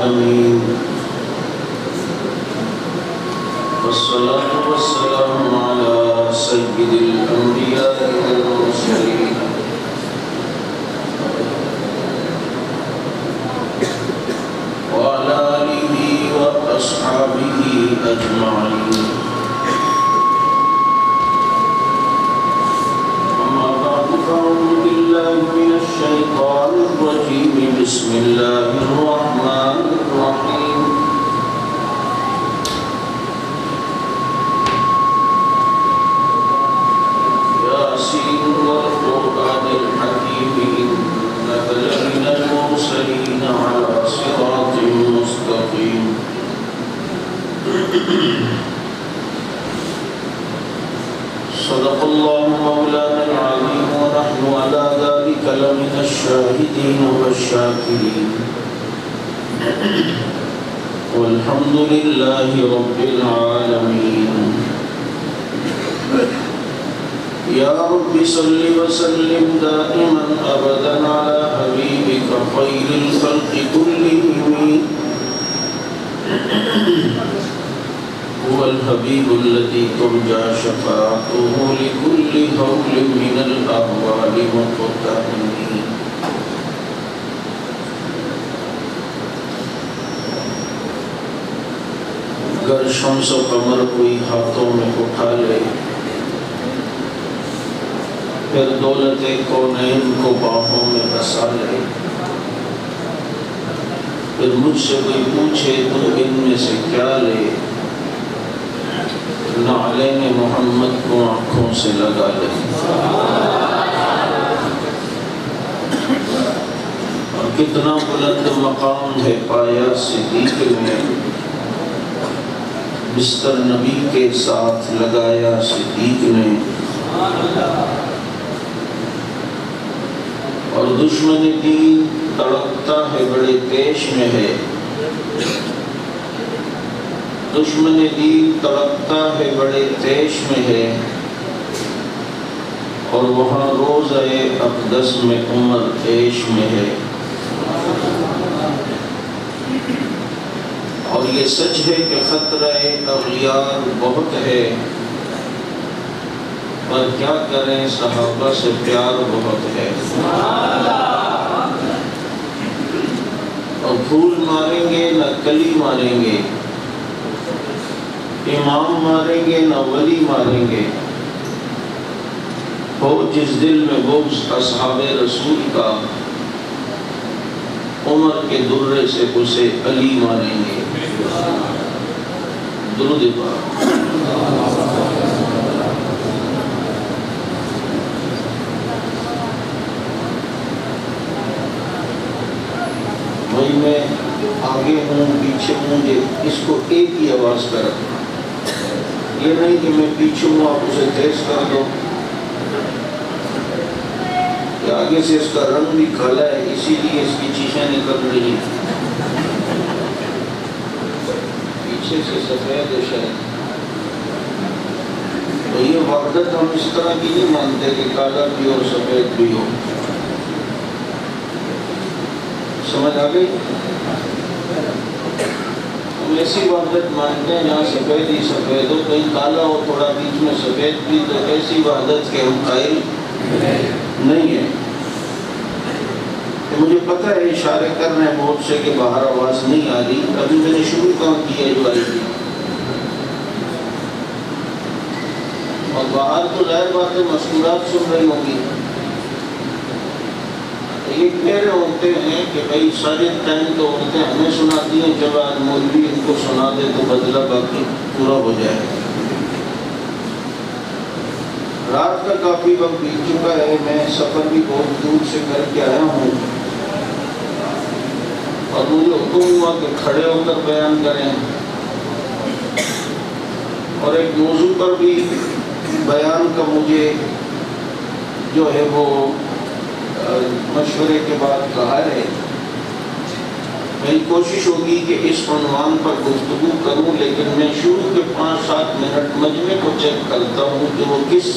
العالمين والصلاة والسلام على سيد الأنبياء والمرسلين وعلى آله وأصحابه أجمعين. أما بعد فأعوذ بالله من الشيطان الرجيم. بسم الله الرحمن الرحيم. ياسين والقرآن الحكيم إنك لمن المرسلين على صراط مستقيم. صدق الله مولانا العظيم ونحن على ذلك لمن الشاهدين والشاكرين. والحمد لله رب العالمين. يا رب صل وسلم دائما أبدا على حبيبك خير الخلق كلهم. هو الحبيب الذي ترجى شفاعته لكل هول من الأهوال مقتحمين. گر شمس و قمر کوئی ہاتھوں میں اٹھا لے، پھر دولت کونین کو باہوں میں بسا لے، پھر مجھ سے کوئی پوچھے تو ان میں سے کیا لے، نعلین محمد کو آنکھوں سے لگا لے. اور کتنا بلند مقام ہے پایا صدیق میں، بستر نبی کے ساتھ لگایا صدیق نے. اور دشمن دین تڑپتا ہے بڑے تیش میں ہے، دشمن دین تڑپتا ہے بڑے تیش میں ہے، اور وہاں روضہ اقدس میں عمر عیش میں ہے. اور یہ سچ ہے کہ خطرہ اغیار بہت ہے، پر کیا کریں صحابہ سے پیار بہت ہے. اور پھول ماریں گے نہ کلی ماریں گے، امام ماریں گے نہ ولی ماریں گے. ہو جس دل میں بغض اصحاب رسول کا، عمر کے درے سے اسے علی مانیں گے. درود پاک. بھائی میں آگے ہوں پیچھے ہوں، اس کو ایک ہی آواز پہ رکھنا. یہ نہیں کہ میں پیچھے ہوں آپ اسے تیز کر دو. آگے سے اس کا رنگ بھی کالا ہے، اسی لیے اس کی چیخیں نکل رہی ہیں. پیچھے سے سفید ہے شاید. تو یہ وحدت ہم اس طرح کی نہیں مانتے کہ کالا بھی اور سفید بھی ہو. سمجھ آ گئی؟ ہم ایسی وحدت مانتے ہیں جہاں سفید ہی سفید ہو، کہیں کالا ہو تھوڑا بیچ میں سفید بھی، تو ایسی وحدت کے ہم قائل نہیں ہے. مجھے پتہ ہے اشارے کر رہے ہیں بہت سے کہ باہر آواز نہیں آ رہی. ابھی میں نے شروع کہاں کی ہے جو آئی تھی، اور باہر تو ظاہر بات ہے مشکورات سن رہی ہوں گی. یہ کہہ رہے ہوتے ہیں کہ بھائی سارے ٹائم تو عورتیں ہمیں سناتی ہیں، جب آج مولوی ان کو سنا دے تو بدلہ باقی پورا ہو جائے. رات کا کافی وقت بیت چکا ہے، میں سفر بھی بہت دور سے کر کے آیا ہوں، اور مجھے حکم ہوا کہ کھڑے ہو کر بیان کریں، اور ایک موضوع پر بھی بیان کا مجھے جو ہے وہ مشورے کے بعد کہا ہے. میری کوشش ہوگی کہ اس عنوان پر گفتگو کروں، لیکن میں شروع کے 5-7 منٹ مجمع کو چیک کرتا ہوں کہ وہ کس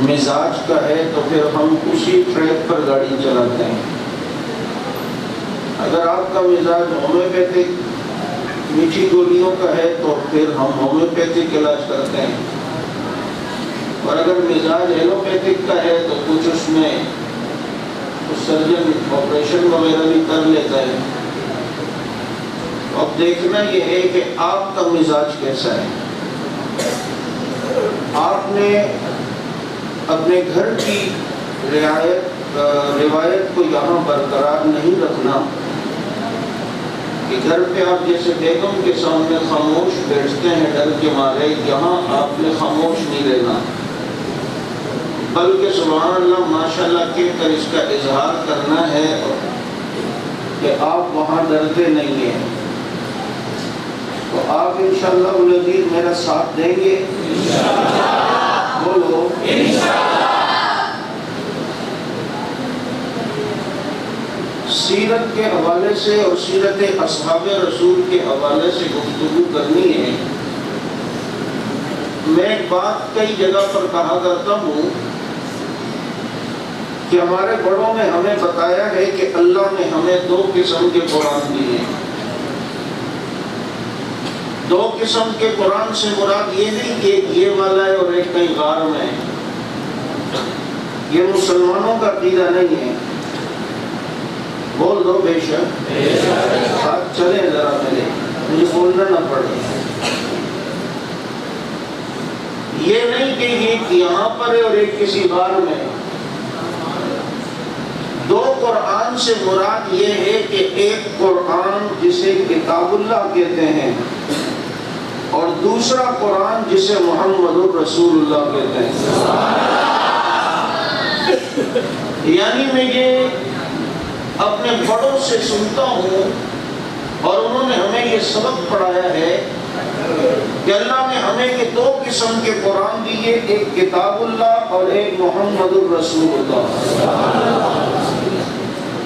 مزاج کا ہے، تو پھر ہم اسی ٹریک پر گاڑی چلاتے ہیں. اگر آپ کا مزاج ہومیوپیتھک میٹھی گولیوں کا ہے تو پھر ہم ہومیوپیتھک علاج کرتے ہیں، اور اگر مزاج ایلوپیتھک کا ہے تو کچھ اس میں سرجن آپریشن وغیرہ بھی کر لیتا ہے۔ اب دیکھنا یہ ہے کہ آپ کا مزاج کیسا ہے۔ آپ نے اپنے گھر کی روایت کو یہاں برقرار نہیں رکھنا کہ گھر پہ آپ جیسے بیگم کے سامنے خاموش بیٹھتے ہیں ڈر کے مارے، یہاں آپ نے خاموش نہیں رہنا، بلکہ سبحان اللہ ماشاءاللہ کہہ کر اس کا اظہار کرنا ہے کہ آپ وہاں ڈرتے نہیں ہیں۔ تو آپ انشاءاللہ العزیز میرا ساتھ دیں گے؟ بولو سیرت کے حوالے سے اور سیرت اصحاب رسول کے حوالے سے گفتگو کرنی ہے۔ میں ایک بات کئی جگہ پر کہا کرتا ہوں کہ ہمارے بڑوں نے ہمیں بتایا ہے کہ اللہ نے ہمیں دو قسم کے قرآن دیے ہیں۔ دو قسم کے قرآن سے مراد یہ نہیں کہ ایک یہ والا ہے اور ایک کہیں غار میں ہے، یہ مسلمانوں کا عقیدہ نہیں ہے۔ بول دو بے شک، ساتھ چلیں ذرا میرے، مجھے بولنا نہ پڑے۔ یہ نہیں کہ ایک یہاں پر ہے اور ایک کسی غار میں ہے۔ دو قرآن سے مراد یہ ہے کہ ایک قرآن جسے کتاب اللہ کہتے ہیں اور دوسرا قرآن جسے محمد رسول اللہ کہتے ہیں۔ یعنی میں یہ اپنے بڑوں سے سنتا ہوں اور انہوں نے ہمیں یہ سبق پڑھایا ہے کہ اللہ نے ہمیں یہ دو قسم کے قرآن دیے، ایک کتاب اللہ اور ایک محمد رسول اللہ۔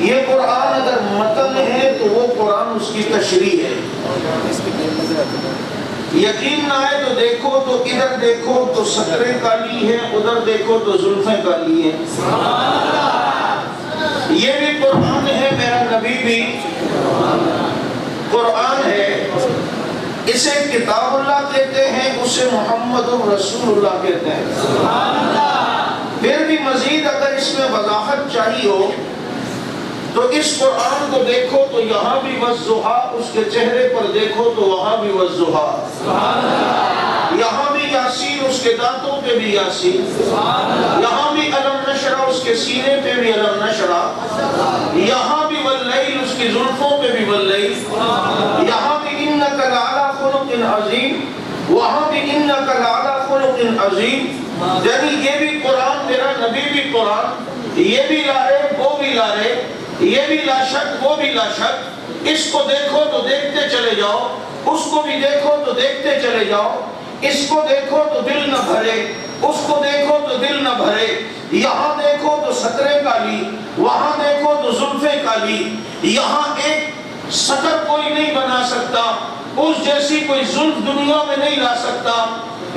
یہ قرآن اگر متن ہے تو وہ قرآن اس کی تشریح ہے۔ یقین نہ آئے تو دیکھو تو ادھر دیکھو تو سطریں کالی ہیں، ادھر دیکھو تو زلفیں کالی ہیں۔ یہ بھی قرآن ہے، میرا نبی بھی قرآن ہے۔ اسے کتاب اللہ کہتے ہیں، اسے محمد رسول اللہ کہتے ہیں۔ پھر بھی مزید اگر اس میں وضاحت چاہیے ہو تو اس قرآن کو دیکھو تو یہاں بھی والضحیٰ، اس کے چہرے پر دیکھو تو وہاں بھی والضحیٰ، یہاں بھی یاسین، اس کے دانتوں پہ بھی یاسین، یہاں بھی علم نشرہ، اس کے سینے پہ بھی علم نشرہ، یہاں بھی واللیل، اس کی زلفوں پہ بھی واللیل، یہاں بھی انک لعلی خلق عظیم، وہاں بھی انک لعلی خلق عظیم۔ یعنی یہ بھی قرآن، میرا نبی بھی قرآن، یہ بھی لا رہے وہ بھی لا رہے، یہ بھی لا شک وہ بھی لا شک۔ اس کو دیکھو تو دیکھتے چلے جاؤ، اس کو بھی دیکھو تو دیکھتے چلے جاؤ، اس کو دیکھو تو دل نہ بھرے، اس کو دیکھو تو دل نہ بھرے۔ یہاں دیکھو تو سطریں کالی، وہاں دیکھو تو زلفیں کالی، یہاں ایک سطر کوئی نہیں بنا سکتا، اس جیسی کوئی زلف دنیا میں نہیں لا سکتا۔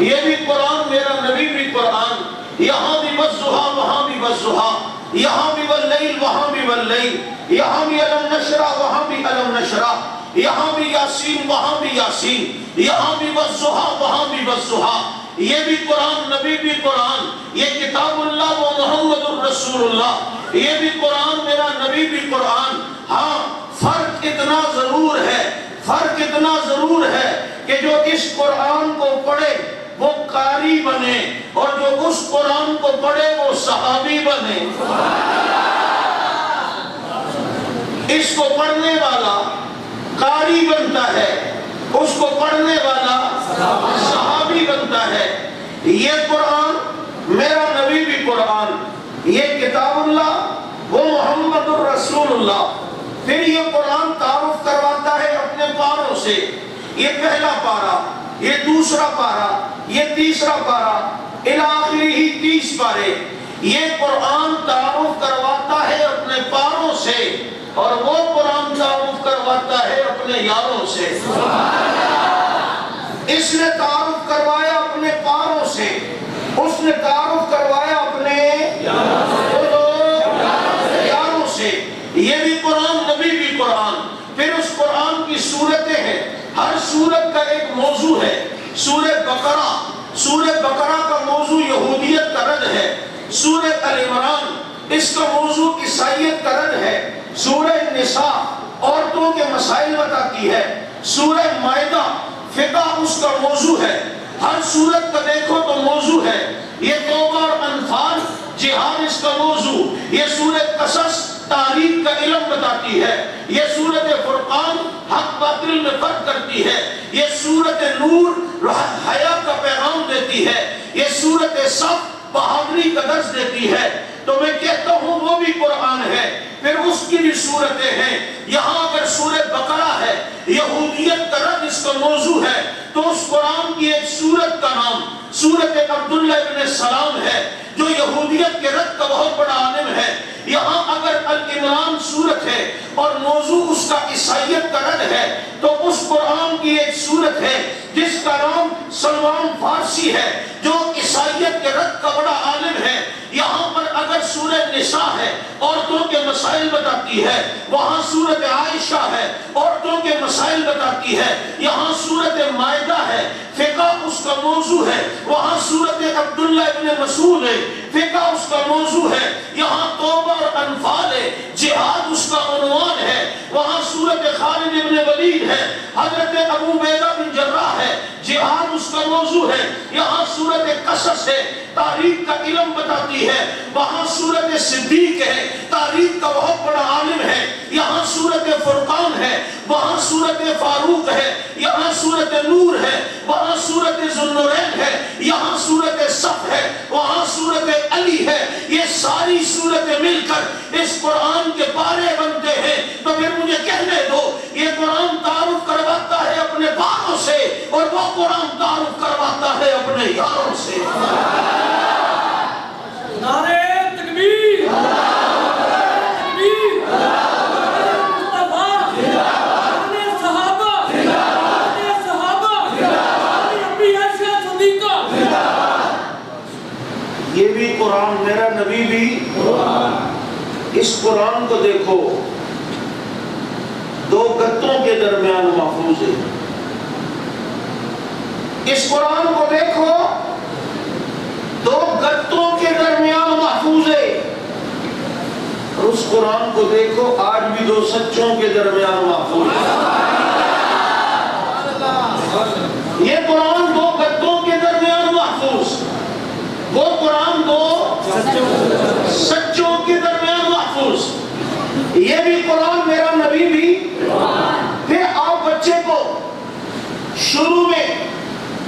یہ بھی قرآن، میرا نبی بھی قرآن، یہاں بھی والضحیٰ وہاں بھی والضحیٰ، یہاں بھی واللیل وہاں بھی واللیل، یہاں بھی علم نشرہ وہاں بھی علم نشرہ، یہاں بھی یاسین وہاں بھی یاسین، یہاں بھی والضحیٰ وہاں بھی والضحیٰ۔ یہ بھی قرآن، نبی بھی قرآن، یہ کتاب اللہ و محمد الرسول اللہ، یہ بھی قرآن، میرا نبی بھی قرآن۔ ہاں فرق اتنا ضرور ہے، فرق اتنا ضرور ہے کہ جو اس قرآن کو پڑھے وہ قاری بنے اور جو اس قرآن کو پڑھے وہ صحابی بنے۔ اس کو پڑھنے والا قاری بنتا ہے، اس کو پڑھنے والا صحابی بنتا ہے۔ یہ قرآن، میرا نبی بھی قرآن، یہ کتاب اللہ وہ محمد الرسول اللہ۔ پھر یہ قرآن تعارف کرواتا ہے اپنے پاروں سے، یہ پہلا پارا، یہ دوسرا پارا، یہ تیسرا پارا، الاخری ہی 30 پارے۔ یہ قرآن تعارف کرواتا ہے اپنے پاروں سے اور وہ قرآن تعارف کرواتا ہے اپنے یاروں سے۔ اس نے تعارف کروایا اپنے پاروں سے، اس نے تعارف کروایا اپنے یاروں سے۔ یہ بھی قرآن، نبی بھی قرآن۔ کی صورتیں ہیں، ہر صورت کا ایک موضوع ہے۔ سورہ بقرہ کا موضوع یہودیت کا رد ہے۔ سورہ آل عمران اس کا موضوع عیسائیت کا رد ہے۔ سورہ نساء عورتوں کے مسائل بتاتی ہے۔ سورہ مائدہ فقہ اس کا موضوع ہے۔ ہر سورت کا دیکھو تو موضوع ہے۔ یہ توبہ اور انفال جہاد اس کا موضوع۔ یہ سورہ قصص تاریخ کا علم بتاتی ہے۔ یہ سورت فرقان حق باطل میں فرق کرتی ہے۔ یہ سورت نور حیا کا پیغام دیتی ہے۔ یہ سورت صف بہادری کا درس دیتی ہے۔ تو میں کہتا ہوں وہ بھی قرآن ہے۔ پھر اس کی بھی صورتیں ہیں۔ یہاں اگر سورہ بقرہ ہے، یہودیت کا رد اس کا موضوع ہے، تو اس قرآن کی ایک سورت کا نام سورت عبداللہ ابن سلام ہے، جو یہودیت کے رد کا بہت بڑا عالم ہے۔ یہاں اگر العمران سورت ہے اور موضوع اس کا عیسائیت کا رد ہے، تو اس قرآن کی ایک سورت ہے جس کا نام سلمان فارسی ہے، جو عیسائیت کے رد کا بڑا عالم ہے۔ یہاں پر اگر سورہ نساء ہے، عورتوں کے مسائل بتاتی ہے، وہاں سورت عائشہ ہے، عورتوں کے مسائل بتاتی ہے۔ یہاں سورت مائدہ ہے، فقہ اس کا موضوع ہے، وہاں سورت عبداللہ ابن مسعود ہے، فقہ اس کا موضوع ہے۔ یہاں توبہ اور انفال ہے، جہاد اس کا عنوان ہے، وہاں سورت خالد ابن ولید ہے، حضرت ابو عبیدہ بن جراح ہے، جہاد اس کا موضوع ہے۔ یہاں سورت قصص ہے، تاریخ کا علم بتاتی ہے، وہاں سورت صدیق ہے، تاریخ کا بہت بڑا عالم ہے۔ یہاں سورت فرقان ہے، وہاں سورت فاروق ہے، یہاں سورت نور ہے، وہاں سورت ذوالنورین ہے، یہاں سورت صف ہے، وہاں سورت علی ہے۔ یہ ساری سورتیں مل کر اس قرآن کے پارے بنتے ہیں۔ تو پھر مجھے کہنے دو، یہ قرآن تعارف کرواتا ہے اپنے باروں سے، اور وہ قرآن تعارف کرواتا ہے اپنے یاروں سے۔ نعرہ تکبیر، تکبیر، مصطفیٰ، اپنے صحابہ، اپنی عائشہ صدیقہ۔ یہ بھی قرآن، میرا نبی بھی قرآن۔ اس قرآن کو دیکھو، دو گتوں کے درمیان محفوظ ہے۔ اس قرآن کو دیکھو، دو گتوں کے درمیان محفوظ ہے۔ اور اس قرآن کو دیکھو، آج بھی دو سچوں کے درمیان محفوظ ہے۔ یہ قرآن دو گتوں کے درمیان محفوظ، وہ قرآن دو سچوں کے درمیان محفوظ۔ یہ بھی قرآن، میرا نبی بھی۔ پھر آپ بچے کو شروع میں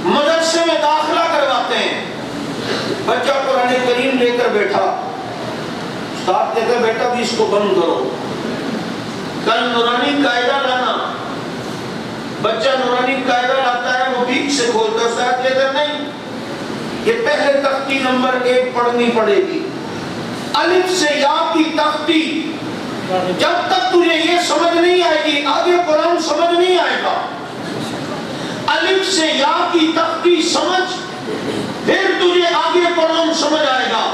مدرسے میں داخلہ کرواتے ہیں، بچہ قرآن کریم لے کر بیٹھا، استاد کہتا ہے بیٹا بھی اس کو بند کرو، کل نورانی قاعدہ لانا۔ بچہ نورانی قاعدہ لاتا ہے، وہ بیچ سے کھولتا ہے، استاد کہتا ہے نہیں، یہ پہلے تختی نمبر 1 پڑھنی پڑے گی، الف سے یا کی تختی۔ جب تک تجھے یہ سمجھ نہیں آئے گی، آگے قرآن سمجھ نہیں آئے گا۔ الف سے یا کی تختی سمجھ، پھر تجھے آگے قرآن سمجھ آئے گا۔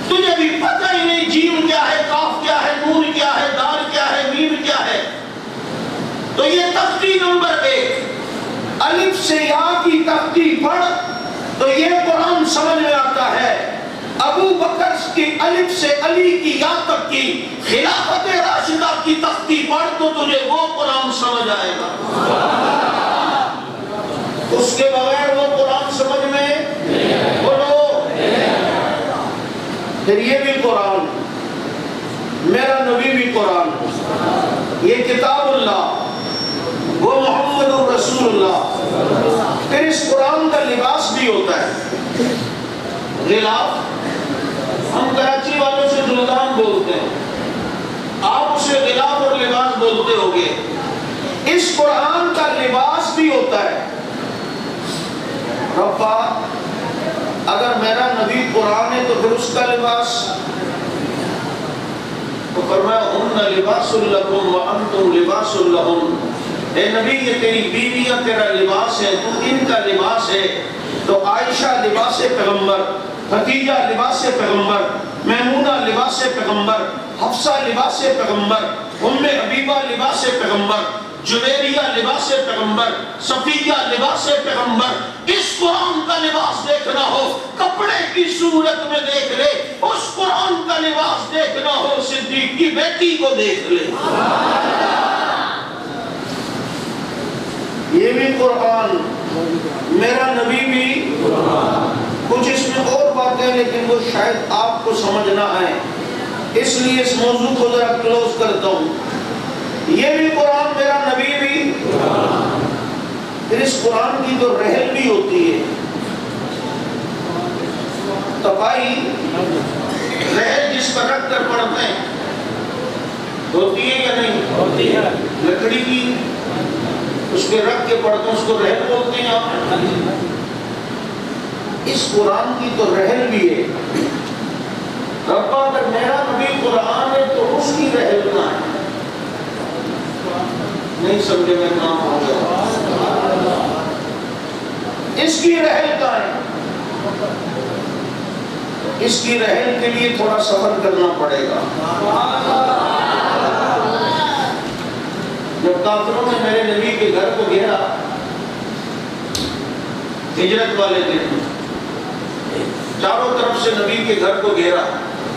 تجھے بھی پتہ ہی نہیں جیم کیا ہے، کاف کیا ہے، نون کیا ہے، دال کیا ہے، میم کیا ہے۔ تو یہ تختی نمبر 1، الف سے یا کی تختی پڑھ تو یہ قرآن سمجھ میں آتا ہے۔ ابو بکر کی الف سے علی کی یا تک کی خلافت راشدہ کی تختی پڑھ تو تجھے وہ قرآن سمجھ آئے گا۔ اس کے بغیر وہ قرآن سمجھ میں بولو۔ پھر یہ بھی قرآن، میرا نبی بھی قرآن، یہ کتاب اللہ، وہ محمد الرسول اللہ۔ پھر اس قرآن کا لباس بھی ہوتا ہے، غلاف۔ ہم کراچی والوں سے زلدان بولتے ہیں، آپ اسے غلاف اور لباس بولتے ہوگے۔ اس قرآن کا لباس بھی ہوتا ہے۔ ربا اگر میرا نبی قرآن ہے تو پھر اس کا لباس، تو فرمایا ہن لباس لکم وانتم لباس لہن۔ اے نبی یہ تیری بیویاں تیرا لباس ہے، تو ان کا لباس ہے۔ تو عائشہ لباس پیغمبر، خدیجہ لباس پیغمبر، میمونہ لباس پیغمبر، حفصہ لباس پیغمبر، ام حبیبہ لباس پیغمبر۔ جویریہ لباس پیغمبر، صفیہ لباس پیغمبر، اس قرآن کا لباس دیکھنا ہو کپڑے کی صورت میں دیکھ لے، اس قرآن کا لباس دیکھنا ہو صدیق کی بیٹی کو دیکھ لے۔ یہ بھی قرآن، میرا نبی بھی کچھ اس میں اور باتیں لیکن وہ شاید آپ کو سمجھ نہ آئے، اس لیے اس موضوع کو ذرا کلوز کرتا ہوں۔ یہ بھی قرآن، میرا نبی بھی۔ پھر اس قرآن کی تو رحل بھی ہوتی ہے، تفائی رحل جس پر رکھ کر پڑھتے ہیں ہوتی ہے یا نہیں ہوتی ہے؟ لکڑی کی اس پہ رکھ کے پڑھتے ہیں، اس کو رحل بولتے ہیں آپ۔ اس قرآن کی تو رحل بھی ہے۔ ربا اگر میرا نبی قرآن ہے تو اس کی رحل کہاں ہے؟ نہیں سمجھے میں کام ہو گیا۔ اس کی رحل کہاں ہے؟ اس کی رحل کے لیے تھوڑا سفر کرنا پڑے گا۔ جب کافروں نے میرے نبی کے گھر کو گھیرا ہجرت والے دن، چاروں طرف سے نبی کے گھر کو گھیرا،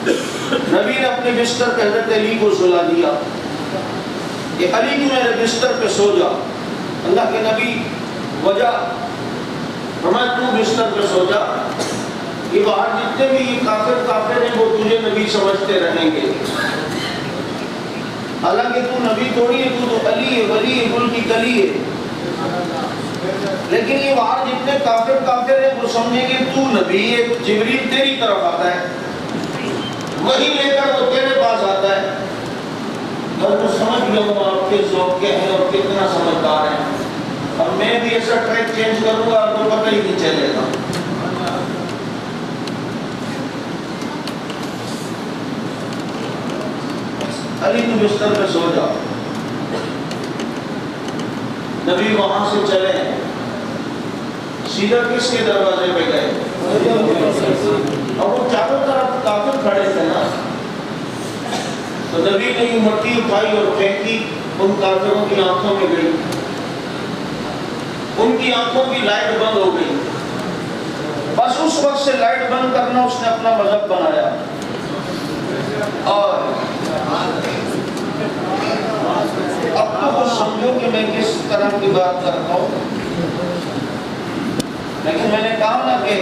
نبی نے اپنے بستر پہ حضرت علی کو سلا دیا کہ علی کو میرے بستر پہ سو جا۔ اللہ کے نبی وجہ فرمایا تو بستر پہ سو جا، یہ باہر جتنے بھی یہ کافر ہیں وہ تجھے نبی سمجھتے رہیں گے، حالانکہ تو نبی تھوڑی ہے، تو علی ہے، ولی ہے، گل کی کلی ہے، لیکن یہ باہر جتنے کافر ہیں وہ سمجھیں گے تو نبی ہے، جبریل تیری طرف آتا ہے، وہی لے کر وہ تیرے پاس آتا ہے۔ اور میں سمجھ لوں آپ کے ذوق کیا ہے اور کتنا سمجھدار ہیں، اور میں بھی ایسا ٹریک چینج کروں گا آپ کو پتہ ہی نہیں چلے گا۔ علی تو بستر پہ سو جا۔ نبی وہاں سے چلے سیدھا کس کے دروازے پہ گئے؟ اور وہ چاروں طرف کافر کھڑے تھے نا، تو نبی نے یہ مٹی اٹھائی اور پھینکی، ان کافروں کی آنکھوں میں گئی، ان کی آنکھوں کی لائٹ بند ہو گئی۔ بس اس وقت سے لائٹ بند کرنا اس نے اپنا مذہب بنایا۔ اور اب تو وہ سمجھو کہ میں کس طرح کی بات کرتا ہوں، لیکن میں نے کہا نا کہ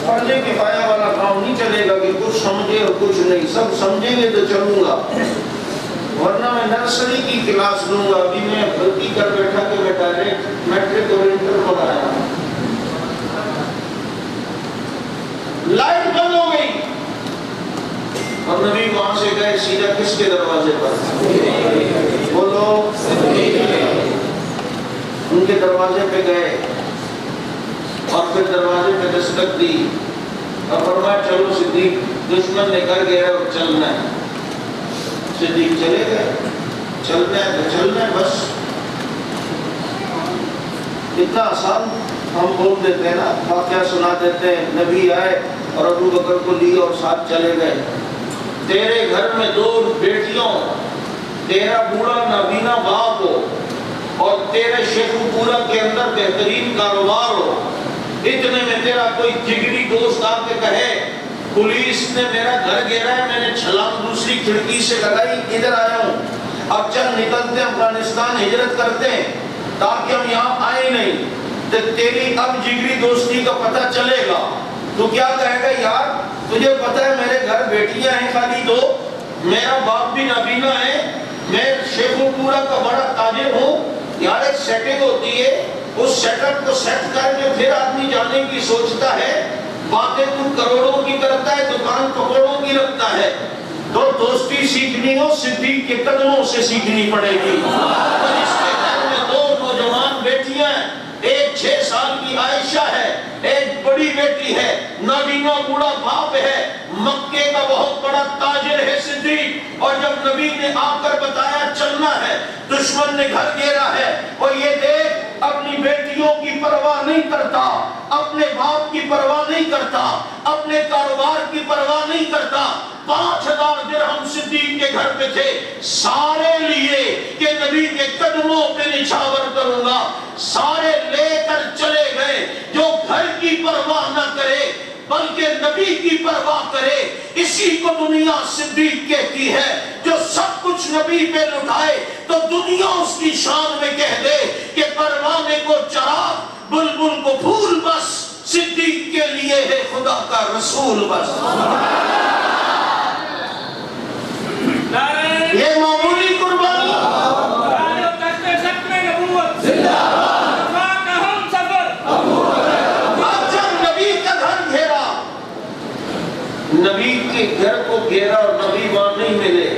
فرض کفایہ والا کام نہیں چلے گا کہ کچھ سمجھے اور کچھ نہیں، سب سمجھیں گے تو چلوں گا، ورنہ میں نرسری کی کلاس لوں گا۔ ابھی میں غلطی کر بیٹھا کہ میں ڈائریکٹ میٹرک اور انٹر پڑھایا۔ لائٹ بند ہو گئی اور نبی وہاں سے گئے سیدھا کس کے دروازے پر؟ بولو، ان کے دروازے پہ گئے اور پھر دروازے پہ دستک دی اور فرمایا چلو صدیق، دشمن نے کر گیا اور چلنا ہے۔ صدیق چلے گئے، چلنا ہے تو چلنا ہے، بس اتنا آسان ہم بول دیتے ہیں نا، واقعہ سنا دیتے ہیں۔ نبی آئے اور ابو بکر کو لیے اور ساتھ چلے گئے۔ تیرے گھر میں 2 بیٹیوں، تیرا بوڑھا نابینا باپ ہو اور تیرے شیخ پورا کے اندر بہترین کاروبار ہو، اتنے میں تیرا کوئی جگری دوست آ کے کہے پولیس نے میرا گھر گھیرا ہے، میں نے چھلانگ دوسری کھڑکی سے لگائی، ادھر آیا ہوں، اب چل نکلتے ہیں افغانستان ہجرت کرتے ہیں تاکہ ہم یہاں آئے نہیں، تو تیری اب جگری دوستی کا پتہ چلے گا۔ تو کیا کہے گا؟ یار تجھے پتہ ہے میرے گھر بیٹیاں ہیں خالی 2، میرا باپ بھی نابینا ہے، میں شیخ پورا کا بڑا تاجر ہوں، یار ایک سیٹنگ ہوتی ہے، اس سیٹ اپ کو سیٹ کر کے پھر آدمی جانے کی سوچتا ہے، باتیں تو کروڑوں کی کرتا ہے، دکان پکوڑوں کی رکھتا ہے۔ تو دوستی سیکھنی ہو صدیق کے قدموں سے سیکھنی پڑے گی۔ اور اس کے گھر میں 2 نوجوان بیٹیاں ہیں، ایک 6 سال کی عائشہ ہے، ایک بڑی بیٹی ہے، نابینا بوڑھا باپ ہے، مکے کا بہت بڑا تاجر ہے صدیق۔ اور جب نبی نے آ کر بتایا چلنا ہے، دشمن نے گھر گھیرا ہے، اور یہ دیکھ اپنی بیٹیوں کی پرواہ نہیں کرتا، اپنے باپ کی پرواہ نہیں کرتا، اپنے کاروبار کی پرواہ نہیں کرتا، 5,000 درہم صدیق کے گھر پہ تھے، سارے لیے کہ نبی کے قدموں پہ نچھاور کروں گا، سارے لے کر چلے گئے۔ جو گھر کی پرواہ نہ کرے بلکہ نبی کی پرواہ کرے، اسی کو دنیا صدیق کہتی ہے۔ جو سب کچھ نبی پہ لٹائے تو دنیا اس کی شان میں کہہ دے کہ پروانے کو چراغ، بلبل کو پھول، بس صدیق کے لیے ہے خدا کا رسول بس۔ یہ معمولی قربانی نبی کے گھر کو گھیرا اور نبی وہاں نہیں ملے۔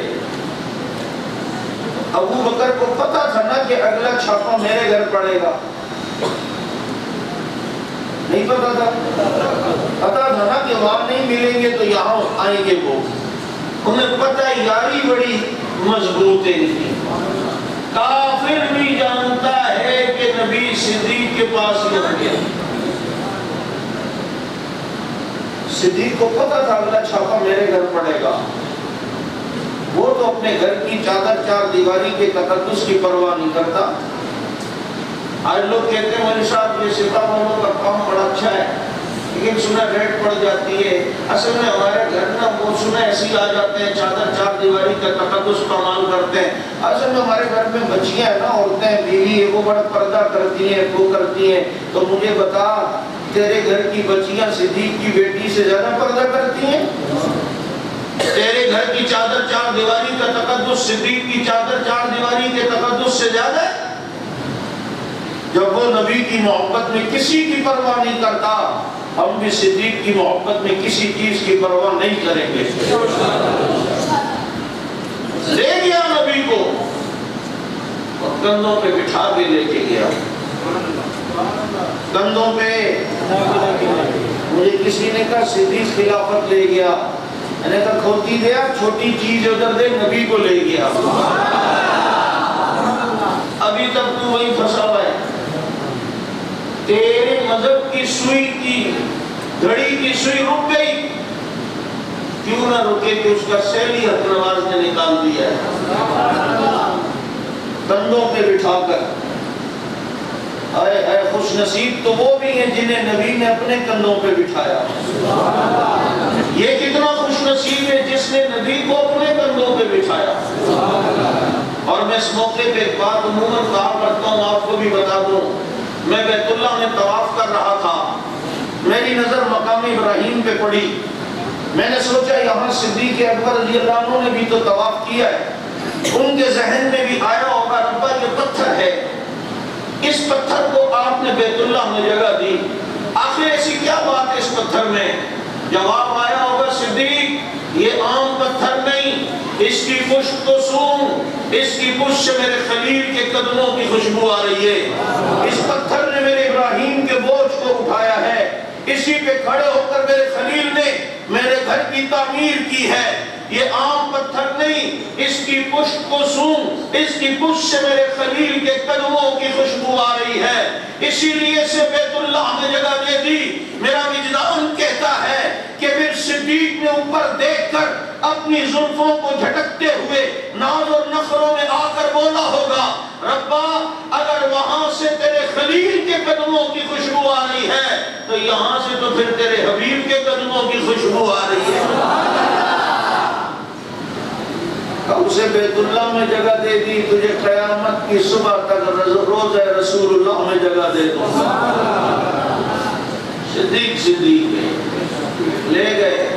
ابو بکر کو پتا تھا نا کہ اگلا چھاپا میرے گھر پڑے گا، نہیں پتا تھا؟ پتا تھا نا کہ وہاں نہیں ملیں گے تو یہاں آئیں گے وہ۔ انہیں پتا یاری بڑی مضبوط ہے، کافر بھی جانتا ہے کہ نبی صدیق کے پاس نہ گیا۔ صدیق کو پتا تھا اگلا چھاپا میرے گھر پڑے گا، وہ تو اپنے گھر کی چادر چار دیواری کے تقدس کی پرواہ نہیں کرتا۔ آج لوگ کہتے ہیں مولوی صاحب یہ سپاہ والوں کا کام بڑا اچھا ہے لیکن سنا ریٹ پڑ جاتی ہے۔ اصل میں ہمارے گھر نا وہ سنا ایسے ہی آ جاتے ہیں، چادر چار دیواری کا تقدس پامال کرتے ہیں۔ اصل میں ہمارے گھر میں بچیاں ہیں نا، عورتیں بیوی وہ بڑا پردہ کرتی ہیں، وہ کرتی ہیں۔ تو مجھے بتا تیرے گھر کی بچیاں صدیق کی بیٹی سے زیادہ پردہ کرتی ہیں؟ تیرے گھر کی چادر چار دیواری کا تقدس صدیق کی چادر چار دیواری کے تقدس سے زیادہ ہے؟ جب وہ نبی کی محبت میں کسی کی پرواہ نہیں کرتا، ہم بھی صدیق کی محبت میں کسی چیز کی پرواہ نہیں کریں گے۔ لے گیا نبی کو اور کندھوں پہ بٹھا کے لے کے گیا۔ کندھوں پہ مجھے کسی نے کہا صدیق خلافت لے گیا، میں نے کہا کھوتی دیا، چھوٹی چیز ادھر دے، نبی کو لے گیا۔ ابھی تک تو وہی پھنسا ہوا ہے، تیرے مذہب کی سوئی کی گھڑی کی سوئی رک گئی، کیوں نہ رکے کہ اس کا سیلی حق نواز نے نکال دیا ہے۔ کندھوں پہ بٹھا کر، اے خوش نصیب تو وہ بھی ہیں جنہیں نبی نے اپنے کندھوں پہ بٹھایا۔ یہ کتنا خوش نصیب ہے جس نے نبی کو اپنے کندھوں پہ بٹھایا۔ اور میں اس موقع پہ ایک بات عموماً کہا کرتا ہوں، آپ کو بھی بتا دوں، میں بیت اللہ میں طواف کر رہا تھا، میری نظر مقام ابراہیم پہ پڑی، میں نے سوچا یہاں صدیق اکبر رضی اللہ عنہ نے بھی تو طواف کیا ہے، ان کے ذہن میں بھی آیا ہوگا ربا یہ پتھر ہے، اس پتھر کو آپ نے بیت اللہ میں جگہ دی، آخر ایسی کیا بات ہے اس پتھر میں؟ جواب آیا ہوگا صدیق یہ عام پتھر نہیں، اس کی پشت کو سون، اس کی پشت سے میرے خلیل کے قدموں کی خوشبو آ رہی ہے، اس پتھر نے میرے ابراہیم کے بوجھ کو اٹھایا ہے، اسی پہ کھڑے ہو کر میرے خلیل نے میرے گھر کی تعمیر کی ہے، یہ عام پتھر نہیں، اس کی پشت کو سون، اس کی پشت سے میرے خلیل کے قدموں کی خوشبو آ رہی ہے، اسی لیے سے بیت اللہ میں جگہ دے دی۔ میرا وجدان کہتا ہے کہ پھر صدیق نے اوپر دیکھ کر اپنی زلفوں کو جھٹکتے ہوئے ناز اور نخروں میں آ کر بولا ہوگا ربا اگر وہاں سے تیرے خلیل کے قدموں کی خوشبو آ رہی ہے تو یہاں سے تو پھر تیرے حبیب کے قدموں کی خوشبو آ رہی ہے۔ اسے بیت اللہ میں جگہ دے دی، تجھے قیامت کی صبح تک روضہ رسول اللہ میں جگہ دے دوں گا۔ صدیق لے گئے،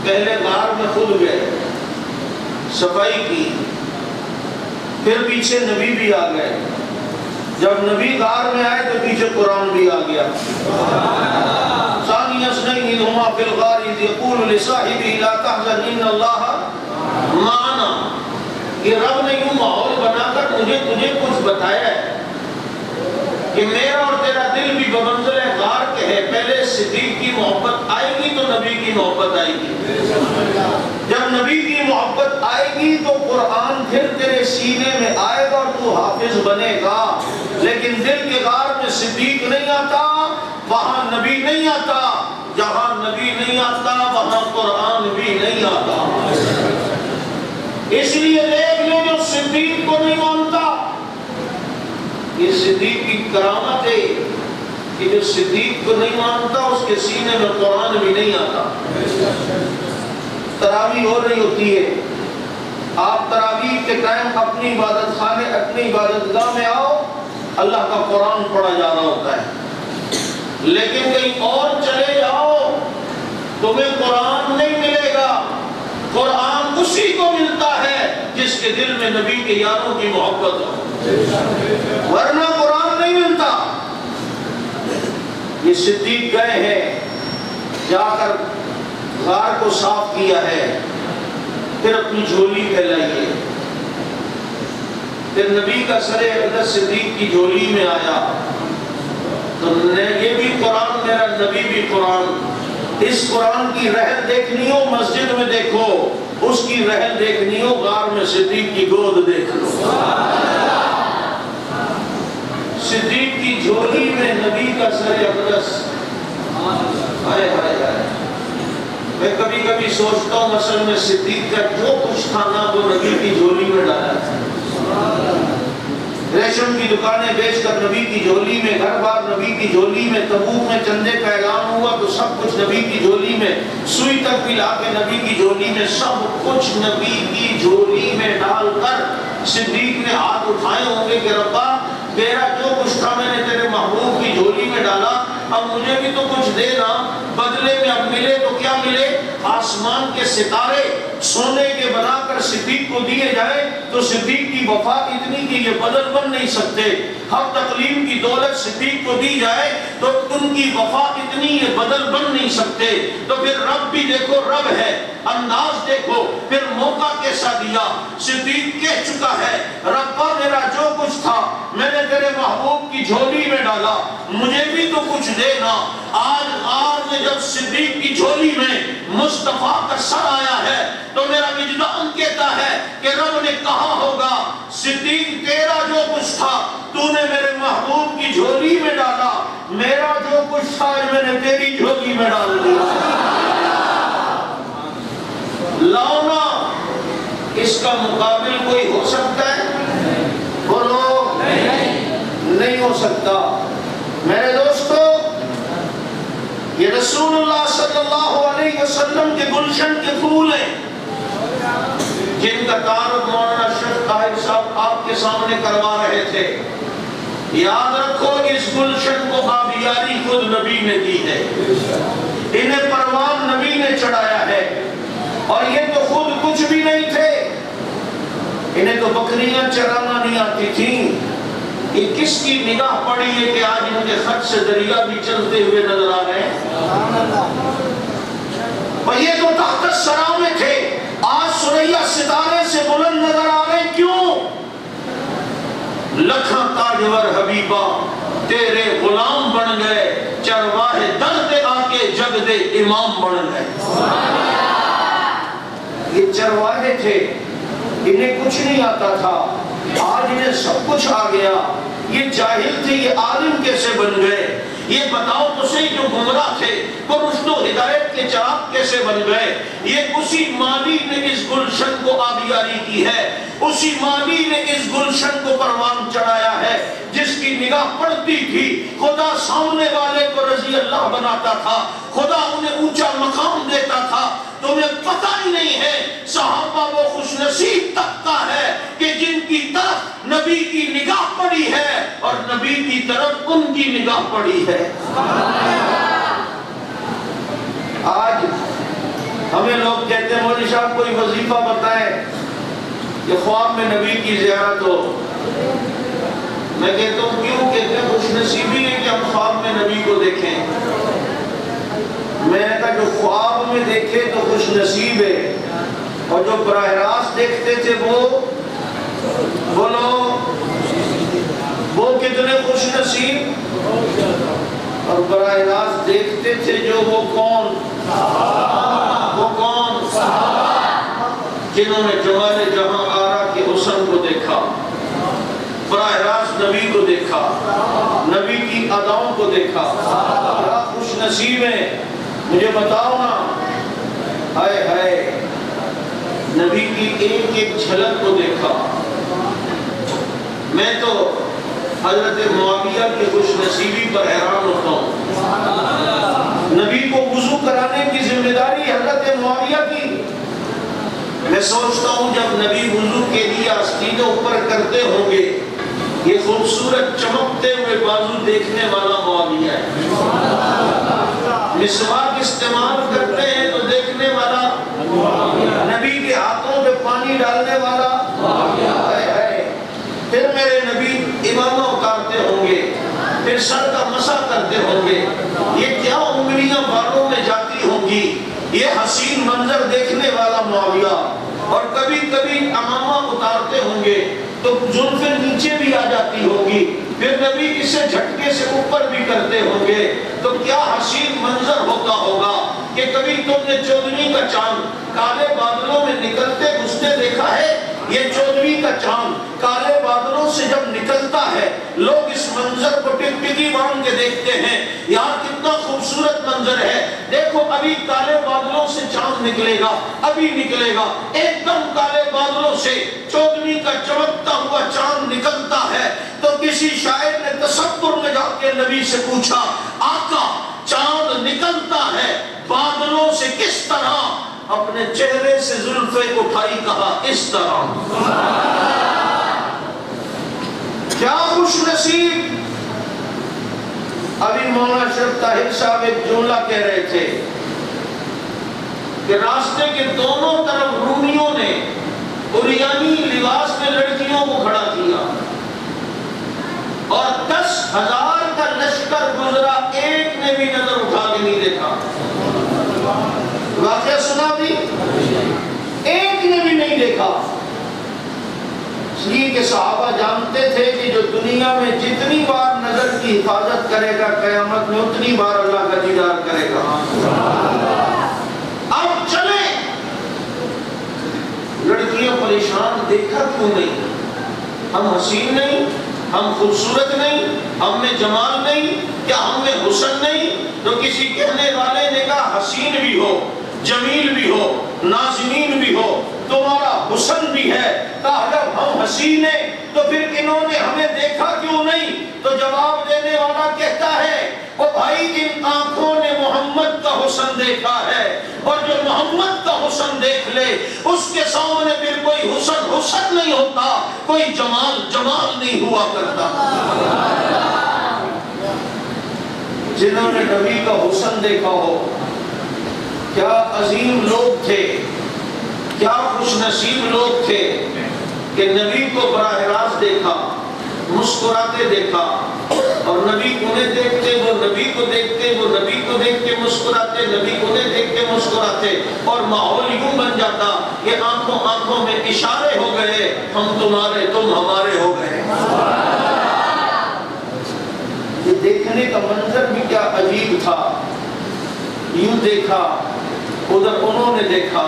پہلے غار میں خود گئے، صفائی کی، پھر پیچھے نبی بھی آ گئے، جب نبی غار میں آئے تو پیچھے قرآن بھی آ گیا۔ ثانی اثنین اذ ہما فی الغار اذ یقول لصاحبہ لا تحزن ان اللہ معنا۔ یہ رب نے یوں ماحول بنا کر مجھے تجھے کچھ بتایا ہے کہ میرا اور تیرا دل بھی بمنزل غار کے ہے، پہلے صدیق کی محبت آئے گی تو نبی کی محبت آئے گی، جب نبی کی محبت آئے گی تو قرآن پھر تیرے سینے میں آئے گا اور تو حافظ بنے گا، لیکن دل کے غار میں صدیق نہیں آتا، وہاں نبی نہیں آتا، جہاں نبی نہیں آتا وہاں قرآن بھی نہیں آتا۔ اس لیے دیکھ لیں جو صدیق کو نہیں مانتا، یہ صدیق کی کرامت ہے کہ جو صدیق کو نہیں مانتا اس کے سینے میں قرآن بھی نہیں آتا۔ تراویح ہو رہی ہوتی ہے، آپ تراویح کے ٹائم اپنی عبادت خانے اپنی عبادت گاہ میں آؤ، اللہ کا قرآن پڑھا جا رہا ہوتا ہے، لیکن کہیں اور چلے جاؤ تمہیں قرآن نہیں ملے گا۔ قرآن اسی کو ملتا ہے جس کے دل میں نبی کے یاروں کی محبت ہو، ورنہ قرآن نہیں ملتا۔ یہ صدیق گئے ہیں، جا کر غار کو صاف کیا ہے، پھر اپنی جھولی پھیلائیے، پھر نبی کا سر اقدس صدیق کی جھولی میں آیا تو یہ بھی قرآن میرا نبی بھی قرآن۔ اس قرآن کی رحل دیکھنی ہو مسجد میں دیکھو، اس کی رحل دیکھنی ہو غار میں صدیق کی گود دیکھ لو۔ صدیق کی جھولی میں نبی کا سر اقدس، ہائے ہائے ہائے۔ میں کبھی کبھی سوچتا ہوں اصل میں صدیق کا جو کچھ تھا نا وہ نبی کی جھولی میں ڈالا تھا۔ ریشم کی دکانیں بیچ کر نبی کی جھولی میں، گھر بار نبی کی جھولی میں، تبوک میں چندے کا اعلان ہوا تو سب کچھ نبی کی جھولی میں، سوئی تک بھی لا کے نبی کی جھولی میں، سب کچھ نبی کی جھولی میں ڈال کر صدیق نے ہاتھ اٹھائے ہوں گے کہ ربا میرا جو کچھ تھا میں نے تیرے محبوب کی جھولی میں ڈالا، اب مجھے بھی تو کچھ دے نا، بدلے میں اب ملے تو کیا ملے؟ آسمان کے ستارے سونے کے بنا کر صدیق کو دیے جائے تو صدیق کی وفا اتنی کہ یہ بدل بن نہیں سکتے۔ حق تقلیم کی دولت صدیق کو دی جائے تو ان کی وفا اتنی یہ بدل بن نہیں سکتے۔ تو پھر رب بھی دیکھو رب ہے، انداز دیکھو، پھر موقع کیسا دیا۔ صدیق کہہ چکا ہے ربا میرا جو کچھ تھا میں نے تیرے محبوب کی جھولی میں ڈالا، مجھے بھی تو کچھ دینا۔ آج میں جب صدیق کی جھولی میں مصطفیٰ کا سر آیا ہے تو میرا وجدان کہتا ہے کہ رب نے کہا ہوگا صدیق تیرا جو کچھ تھا تو نے میرے محبوب کی جھولی میں ڈالا، میرا جو کچھ تھا میں نے تیری جھولی میں ڈال دیا۔ لاؤنا اس کا مقابل کوئی ہو سکتا ہے؟ بولو نہیں ہو سکتا۔ میرے دوستو یہ رسول اللہ صلی اللہ علیہ وسلم کے گلشن کے پھول ہیں جن کا تعارف مولانا اشرف طاہر صاحب آپ کے سامنے کروا رہے تھے۔ یاد رکھو اس گلشن کو آبیاری خود نبی نے دی ہے، انہیں پروان نبی نے چڑھایا ہے، اور یہ تو خود کچھ بھی نہیں تھے، انہیں تو بکریاں چرانا نہیں آتی تھیں۔ یہ کس کی نگاہ پڑی ہے کہ آج ان کے خط سے دریا بھی چلتے ہوئے نظر آ رہے ہیں؟ اور یہ تو تحت الثری میں تھے، آج ثریا ستارے سے بلند نظر آ رہے ہیں۔ کیوں؟ لکھاں تاجور حبیبہ تیرے غلام بن گئے، چرواہے در دے آ کے جگ دے امام بن گئے۔ یہ چرواہے تھے، انہیں کچھ نہیں آتا تھا، آج انہیں سب کچھ آ گیا۔ یہ جاہل تھے، یہ عالم کیسے بن گئے؟ یہ بتاؤ تو صحیح جو گمراہ تھے وہ رشد و ہدایت کے چراغ کیسے بن گئے؟ یہ اسی مالی نے اس گلشن کو آبیاری کی ہے، اسی مالی نے اس گلشن کو پروان چڑھایا ہے جس کی نگاہ پڑتی تھی خدا سامنے والے کو رضی اللہ بناتا تھا، خدا انہیں اونچا مقام دیتا تھا۔ تمہیں پتہ ہی نہیں ہے صحابہ وہ خوش نصیب طبقہ ہے کہ جن کی طرف نبی کی نگاہ پڑی ہے اور نبی کی طرف ان کی نگاہ پڑی ہے۔ آج ہمیں لوگ کہتے ہیں مولوی صاحب کوئی وظیفہ بتائیں کہ خواب میں نبی کی زیارت ہو۔ میں کہتا ہوں کیوں؟ کہتے ہیں خوش نصیبی ہے کہ ہم خواب میں نبی کو دیکھیں۔ میں نے کہا جو خواب میں دیکھے تو خوش نصیب ہے، اور جو براہ راست دیکھتے تھے وہ بولو وہ کتنے خوش نصیب، اور براہ راست دیکھتے تھے جو وہ کون جنہوں نے جمال جہاں آرا کے حسن کو دیکھا، براہ راست نبی کو دیکھا، نبی کی اداؤں کو دیکھا۔ بڑا خوش نصیب ہیں مجھے بتاؤ نا، ہائے ہائے، نبی کی ایک ایک جھلک کو دیکھا۔ میں تو حضرت معاویہ کی خوش نصیبی پر حیران ہوتا ہوں۔ نبی کو وضو کرانے کی ذمہ داری حضرت معاویہ کی۔ میں سوچتا ہوں جب نبی وضو کے لیے آستینوں اوپر کرتے ہوں گے، یہ خوبصورت چمکتے ہوئے بازو دیکھنے والا معاویہ ہے۔ مسواک استعمال کرتے ہیں تو دیکھنے والا، نبی کے ہاتھوں پہ پانی ڈالنے والا۔ پھر میرے نبی امامہ اتارتے ہوں گے، پھر سر کا مسح کرتے ہوں گے، یہ کیا انگلیاں بالوں میں جاتی ہوں گی، یہ حسین منظر دیکھنے والا معاویہ۔ اور کبھی کبھی امامہ اتارتے ہوں گے تو زلفیں نیچے بھی آ جاتی ہوں گی، پھر نبی اسے جھٹکے سے اوپر بھی کرتے ہوں گے، تو کیا حسین منظر ہوتا ہوگا کہ کبھی تم نے 14ویں کا چاند کالے بادلوں میں نکلتے گھستے دیکھا ہے؟ یہ 14ویں کا چاند کالے بادلوں سے جب نکلتا ہے، لوگ اس منظر کو ٹکٹکی باندھ کے دیکھتے ہیں، یار کتنا خوبصورت منظر ہے، دیکھو ابھی کالے بادلوں سے چاند نکلے گا، ابھی نکلے گا، ایک دم کالے بادلوں سے 14ویں کا چمکتا ہوا چاند نکلتا ہے۔ تو کسی شاعر نے تصور میں جا کے نبی سے پوچھا، آقا چاند نکلتا ہے بادلوں سے کس طرح؟ اپنے چہرے سے زلفیں اٹھائی کہا اس طرح۔ کیا خوش نصیب۔ ابھی مولانا اشرف طاہر صاحب ایک جملہ کہہ رہے تھے کہ راستے کے دونوں طرف رومیوں نے عریانی لباس میں لڑکیوں کو کھڑا کیا اور 10,000 کا لشکر گزرا، ایک نے بھی نظر اٹھا کے نہیں دیکھا۔ واقعہ سنا بھی، ایک نے بھی نہیں دیکھا۔ اس لیے کہ صحابہ جانتے تھے کہ جو دنیا میں جتنی بار نظر کی حفاظت کرے گا، قیامت میں اتنی بار اللہ کا دیدار کرے گا۔ اب چلیں، لڑکیاں پریشان، دیکھا کیوں نہیں؟ ہم حسین نہیں، ہم خوبصورت نہیں، ہم میں جمال نہیں، کیا ہم میں حسن نہیں؟ تو کسی کہنے والے نے کہا حسین بھی ہو، جمیل بھی ہو، نازنین بھی ہو، تمہارا حسن بھی ہے۔ کہا جب ہم حسین ہیں تو پھر انہوں نے ہمیں دیکھا کیوں نہیں؟ تو جواب دینے والا کہتا ہے، او بھائی ان آنکھوں نے محمد کا حسن دیکھا ہے، اور جو محمد کا حسن دیکھ لے اس کے سامنے پھر کوئی حسن حسن نہیں ہوتا، کوئی جمال جمال نہیں ہوا کرتا۔ جنہوں نے نبی کا حسن دیکھا ہو، کیا عظیم لوگ تھے، کیا خوش نصیب لوگ تھے کہ نبی کو براہ راست دیکھا، مسکراتے دیکھا، اور نبی انہیں دیکھتے وہ نبی کو دیکھتے، وہ نبی کو دیکھ کے مسکراتے، نبی انہیں دیکھ کے مسکراتے، اور ماحول یوں بن جاتا کہ آنکھوں آنکھوں میں اشارے ہو گئے، ہم تمہارے تم ہمارے ہو گئے۔ یہ دیکھنے کا منظر بھی کیا عجیب تھا، یوں دیکھا، ادھر انہوں نے دیکھا۔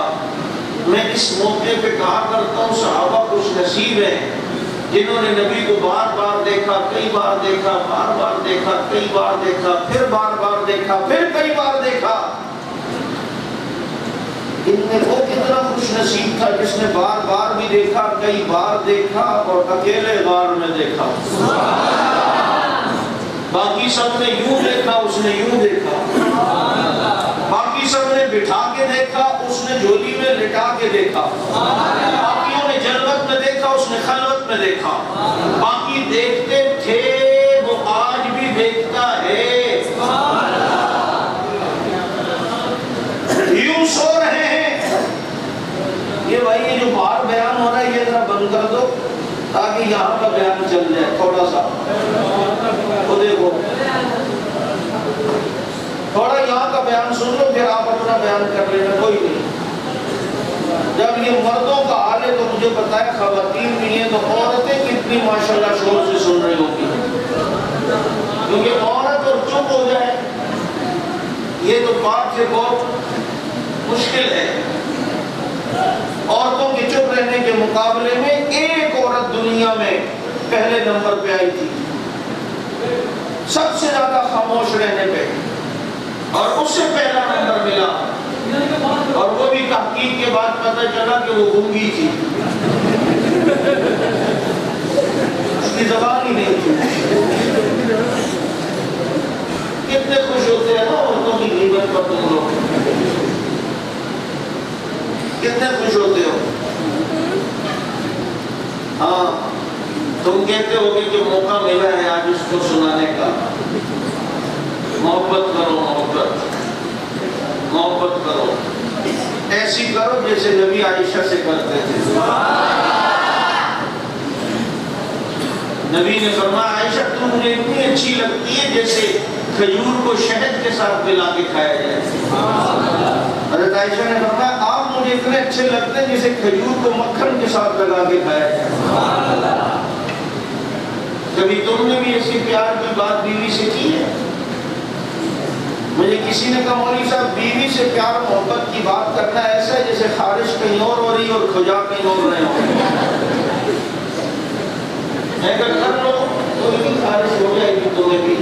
میں اس موقع پہ کہا کرتا ہوں صحابہ خوش نصیب ہیں جنہوں نے نبی کو بار بار دیکھا، کئی بار دیکھا، بار بار دیکھا، کئی بار دیکھا، پھر بار بار دیکھا، پھر کئی بار دیکھا۔ ان میں وہ کتنا خوش نصیب تھا جس نے بار بار بھی دیکھا، کئی بار دیکھا، اور اکیلے غار میں دیکھا۔ باقی سب نے یوں دیکھا، اس نے یوں دیکھا۔ باقی سب نے بٹھا کے دیکھا، اس نے جھولی میں لٹا کے دیکھا۔ باقیوں نے جلوت میں دیکھا، اس نے خلوت میں دیکھا۔ باقی دیکھتے تھے، وہ آج بھی دیکھتا ہے۔ یوں سو رہے ہیں۔ یہ بھائی یہ جو باہر بیان ہو رہا ہے یہ ذرا بند کر دو تاکہ یہاں کا بیان چل جائے تھوڑا سا۔ وہ دیکھو تھوڑا یہاں کا بیان سن لو، پھر آپ اپنا بیان کر لینا، کوئی نہیں۔ جب یہ مردوں کا حال ہے تو مجھے بتائے خواتین بھی ہیں تو عورتیں کتنی ماشاءاللہ شور سے سن رہی ہوگی، کیونکہ عورت اور چپ ہو جائے یہ تو بات ہے بہت مشکل ہے۔ عورتوں کے چپ رہنے کے مقابلے میں ایک عورت دنیا میں پہلے نمبر پہ آئی تھی، سب سے زیادہ خاموش رہنے پہ، اور اس سے پہلا نمبر ملا، اور وہ بھی تحقیق کے بعد پتہ چلا کہ وہ گونگی تھی، اس کی زبان ہی نہیں تھی۔ کتنے خوش ہوتے ہیں نا عورتوں کی غیبت پر تم لوگ، کتنے خوش ہوتے ہو؟ ہاں، تم کہتے ہو کہ موقع ملا ہے آج اس کو سنانے کا۔ محبت کرو، محبت کرو، ایسی کرو جیسے نبی عائشہ سے کرتے تھے۔ نبی نے فرمایا عائشہ تم مجھے اتنی اچھی لگتی ہے جیسے کھجور کو شہد کے ساتھ ملا کے کھایا جائے۔ حضرت عائشہ نے فرمایا آپ مجھے اتنے اچھے لگتے ہیں جیسے کھجور کو مکھن کے ساتھ لگا کے کھایا جائے۔ کبھی تم نے بھی ایسی پیار کی بات بیوی سے کی ہے؟ مجھے کسی نے کہا مولوی صاحب بیوی سے پیار محبت کی بات کرنا ایسا ہے جیسے خارش کہیں اور ہو رہی اور کھجا کہیں اور رہے ہو۔ میں کہا کر لو کوئی بھی خارش ہو جائے گی تمہیں بھی۔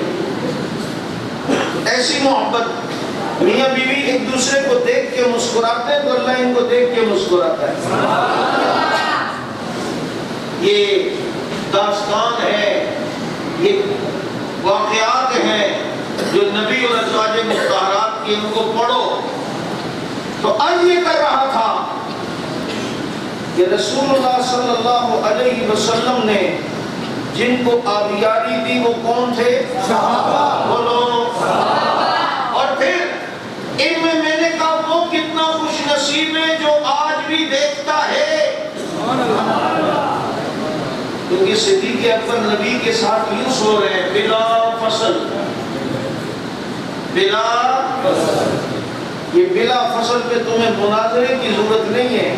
ایسی محبت، میاں بیوی ایک دوسرے کو دیکھ کے مسکراتے ہیں تو اللہ ان کو دیکھ کے مسکراتا ہے۔ یہ داستان ہے، یہ واقعات ہیں جو نبی اور ازواج مطہرات کی، ان کو پڑھو۔ تو آج یہ کر رہا تھا کہ رسول اللہ صلی اللہ علیہ وسلم نے جن کو آبیاری دی وہ کون تھے؟ صحابہ۔ بولو۔ اور پھر ان میں نے کہا وہ کتنا خوش نصیب ہے جو آج بھی دیکھتا ہے، کیونکہ صدیق اکبر نبی کے ساتھ یوں سو رہے ہیں بلا فصل، بلا فصل۔ یہ بلا فصل پہ تمہیں مناظرے کی ضرورت نہیں ہے۔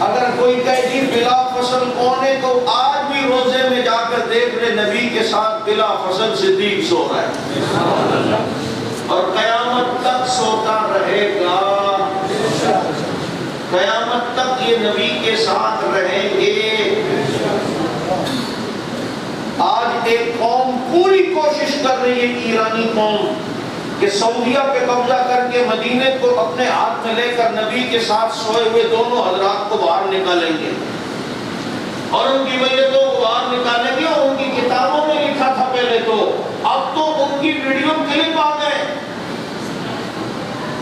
اگر کوئی کہے جی بلا فصل کون ہے تو آج بھی روزے میں جا کر دیکھ رہے نبی کے ساتھ بلا فصل صدیق سو رہا ہے، اور قیامت تک سوتا رہے گا، قیامت تک یہ نبی کے ساتھ رہیں گے۔ آج ایک قوم پوری کوشش کر رہی ہے، ایرانی قوم، کہ سعودیہ پہ قبضہ کر کے مدینے کو اپنے ہاتھ میں لے کر نبی کے ساتھ سوئے ہوئے دونوں حضرات کو باہر نکالیں گے، اور ان کی میتوں کو باہر نکالیں گے۔ اور ان کی کتابوں میں لکھا تھا پہلے تو، اب تو ان کی ویڈیو کلپ آ گئے۔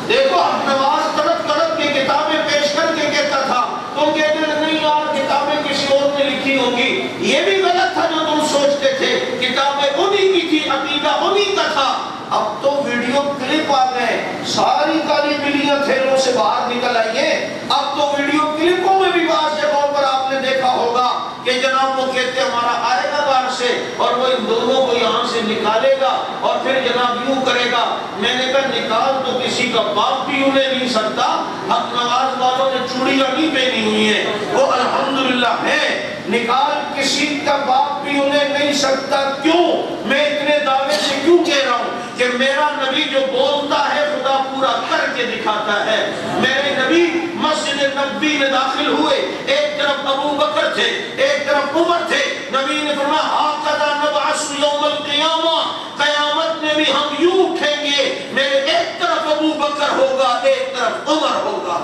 دیکھو اب نواز تڑپ تڑپ کے کتابیں پیش کر کے کہتا تھا، تم کہتے ہیں نہیں یار کتابیں کسی اور نے لکھی ہوں گی، یہ بھی غلط تھا جو تم سوچتے تھے، کتابیں انہی کی تھی، عقیدہ انہی کا تھا۔ اب تو ویڈیو کلپ آ گئے، ساری کالی بلیاں تھیلوں سے باہر نکل آئی ہیں۔ اب تو ویڈیو کلپوں میں بھی بعض جگہوں پر آپ نے دیکھا ہوگا کہ جناب وہ کہتے ہیں ہمارا آئے گا باہر سے، اور وہ ان دونوں کو یہاں سے نکالے گا اور پھر جناب یوں کرے گا۔ میں نے کہا نکال تو کسی کا باپ بھی انہیں نہیں سکتا، حق نواز والوں نے چوڑیاں نہیں پہنی ہوئی ہیں، وہ الحمدللہ ہیں، نکال کسی کا باپ بھی انہیں نہیں سکتا۔ کیوں؟ میں اتنے دعوے سے کیوں کہہ رہا ہوں کہ میرا نبی جو بولتا ہے خدا پورا کر کے دکھاتا ہے۔ میرے نبی مسجد نبوی میں داخل ہوئے، ایک طرف ابو بکر تھے، ایک طرف عمر تھے۔ نبی نے فرمایا ہاکذا نبعث یوم القیامہ، قیامت میں بھی ہم یوں اٹھیں گے، میرے ایک طرف ابو بکر ہوگا، ایک طرف عمر ہوگا۔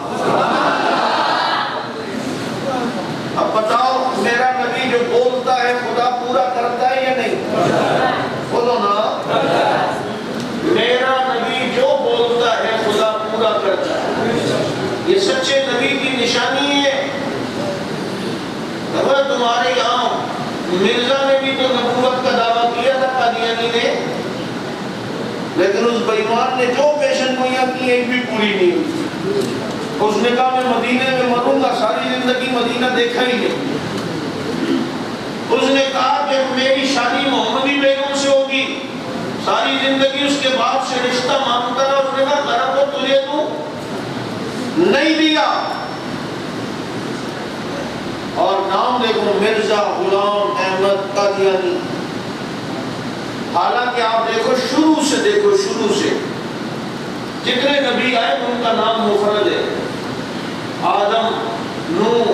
اب بتاؤ میرا نبی جو بولتا ہے خدا پورا کرتا ہے یا نہیں؟ بولو نا، میرا نبی جو بولتا ہے خدا پورا کرتا ہے۔ یہ سچے نبی کی نشانی ہے۔ اگر تمہارے یہاں مرزا نے بھی تو نبوت کا دعویٰ کیا تھا قادیانی نے، لیکن اس بے ایمان نے جو پیشن گوئیاں کی ایک بھی پوری نہیں ہوئی۔ اس نے کہا میں مدینے میں مروں گا، ساری زندگی مدینہ دیکھا ہی نہیں۔ اس نے کہا کہ میری شادی محمدی بیگم سے ہوگی، ساری زندگی اس کے باپ سے رشتہ مانگتا رہا۔ اس نے کہا ذرا کو تجھے تو نہیں دیا، اور نام دیکھو مرزا غلام احمد قادیانی۔ حالانکہ آپ دیکھو شروع سے، دیکھو شروع سے جتنے نبی آئے ان کا نام مفرد ہے، آدم، نوح،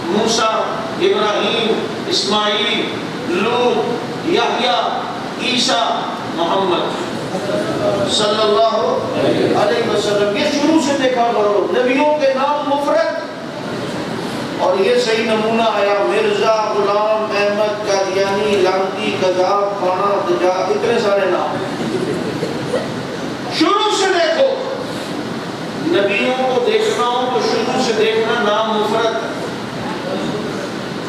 موسیٰ، ابراہیم، اسماعیل، لوط، یحییٰ، عیسیٰ، محمد۔ صلی اللہ علیہ وسلم. یہ شروع سے دیکھا کرو نبیوں کے نام مفرد. اور یہ صحیح نمونہ آیا مرزا، غلام احمد، قادیانی، لانتی، کذاب، خانہ، دجال، اتنے سارے نام. شروع سے دیکھو نبیوں کو دیکھنا ہو تو شروع سے دیکھنا نام مفرد،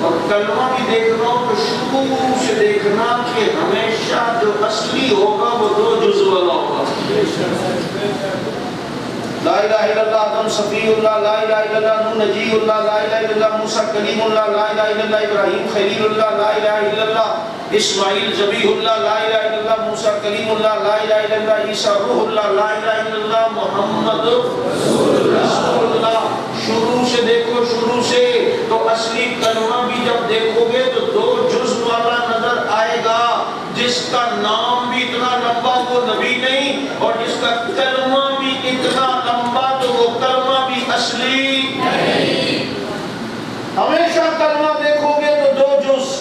اور کلمہ بھی دیکھنا ہو تو شروع سے دیکھنا کہ ہمیشہ جو اصلی ہوگا وہ 2 جز والا ہوگا. لا الہ الا اللہ آدم صفی اللہ، لا الہ الا اللہ نوح نجی اللہ، لا الہ الا اللہ موسیٰ کلیم اللہ، لا الہ الا اللہ ابراہیم خلیل اللہ، لا الہ الا اللہ اسماعیل ذبیح اللہ، لا الہ الا اللہ موسیٰ کلیم اللہ، لا الہ الا اللہ عیسیٰ روح اللہ، لا الہ الا اللہ محمد رسول اللہ. شروع سے دیکھو شروع سے تو اصلی کلمہ بھی جب دیکھو گے تو 2 جز والا نظر آئے گا. جس کا نام بھی اتنا لمبا وہ نبی نہیں، اور جس کا کلمہ بھی اتنا لمبا تو وہ کلمہ بھی اصلی نہیں. ہمیشہ کلمہ دیکھو گے تو 2 جز،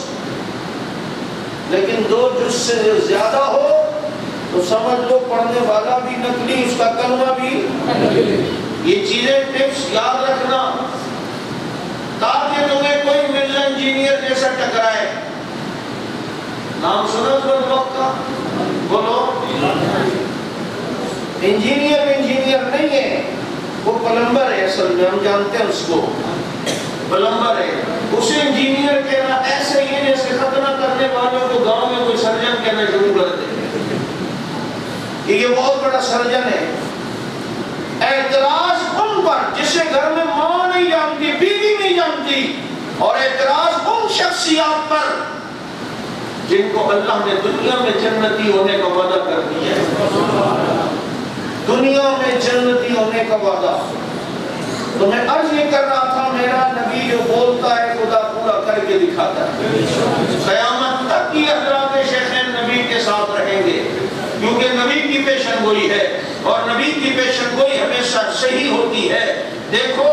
لیکن 2 جز سے زیادہ ہو تو سمجھ لو پڑھنے والا بھی نقلی، اس کا کلمہ بھی. یہ چیزیں ٹپس یاد رکھنا تاکہ تمہیں کوئی مرزا انجینئر جیسا ٹکرائے. نام سنا تو وقت کا بولو. انجینئر نہیں ہے، وہ پلمبر ہے. اصل میں ہم جانتے ہیں اس کو، پلمبر ہے. اسے انجینئر کہنا ایسے ہی ہے جیسے ختنہ کرنے والوں کو گاؤں میں کوئی سرجن کہنا شروع کر دے کہ یہ بہت بڑا سرجن ہے. اعتراض ان پر جسے گھر میں ماں نہیں جانتی، بیوی نہیں جانتی، اور اعتراض ان شخصیات پر جن کو اللہ نے دنیا میں جنتی ہونے کا وعدہ کر دیا ہے. دنیا میں جنتی ہونے کا وعدہ. تو میں عرض یہ کر رہا تھا میرا نبی جو بولتا ہے خدا پورا کر کے دکھاتا ہے. قیامت تک یہ حضرات شیخین نبی کے ساتھ رہیں گے، کیونکہ نبی کی پیشن گوئی ہے، اور نبی کی پیشن گوئی ہمیشہ صحیح ہوتی ہے. دیکھو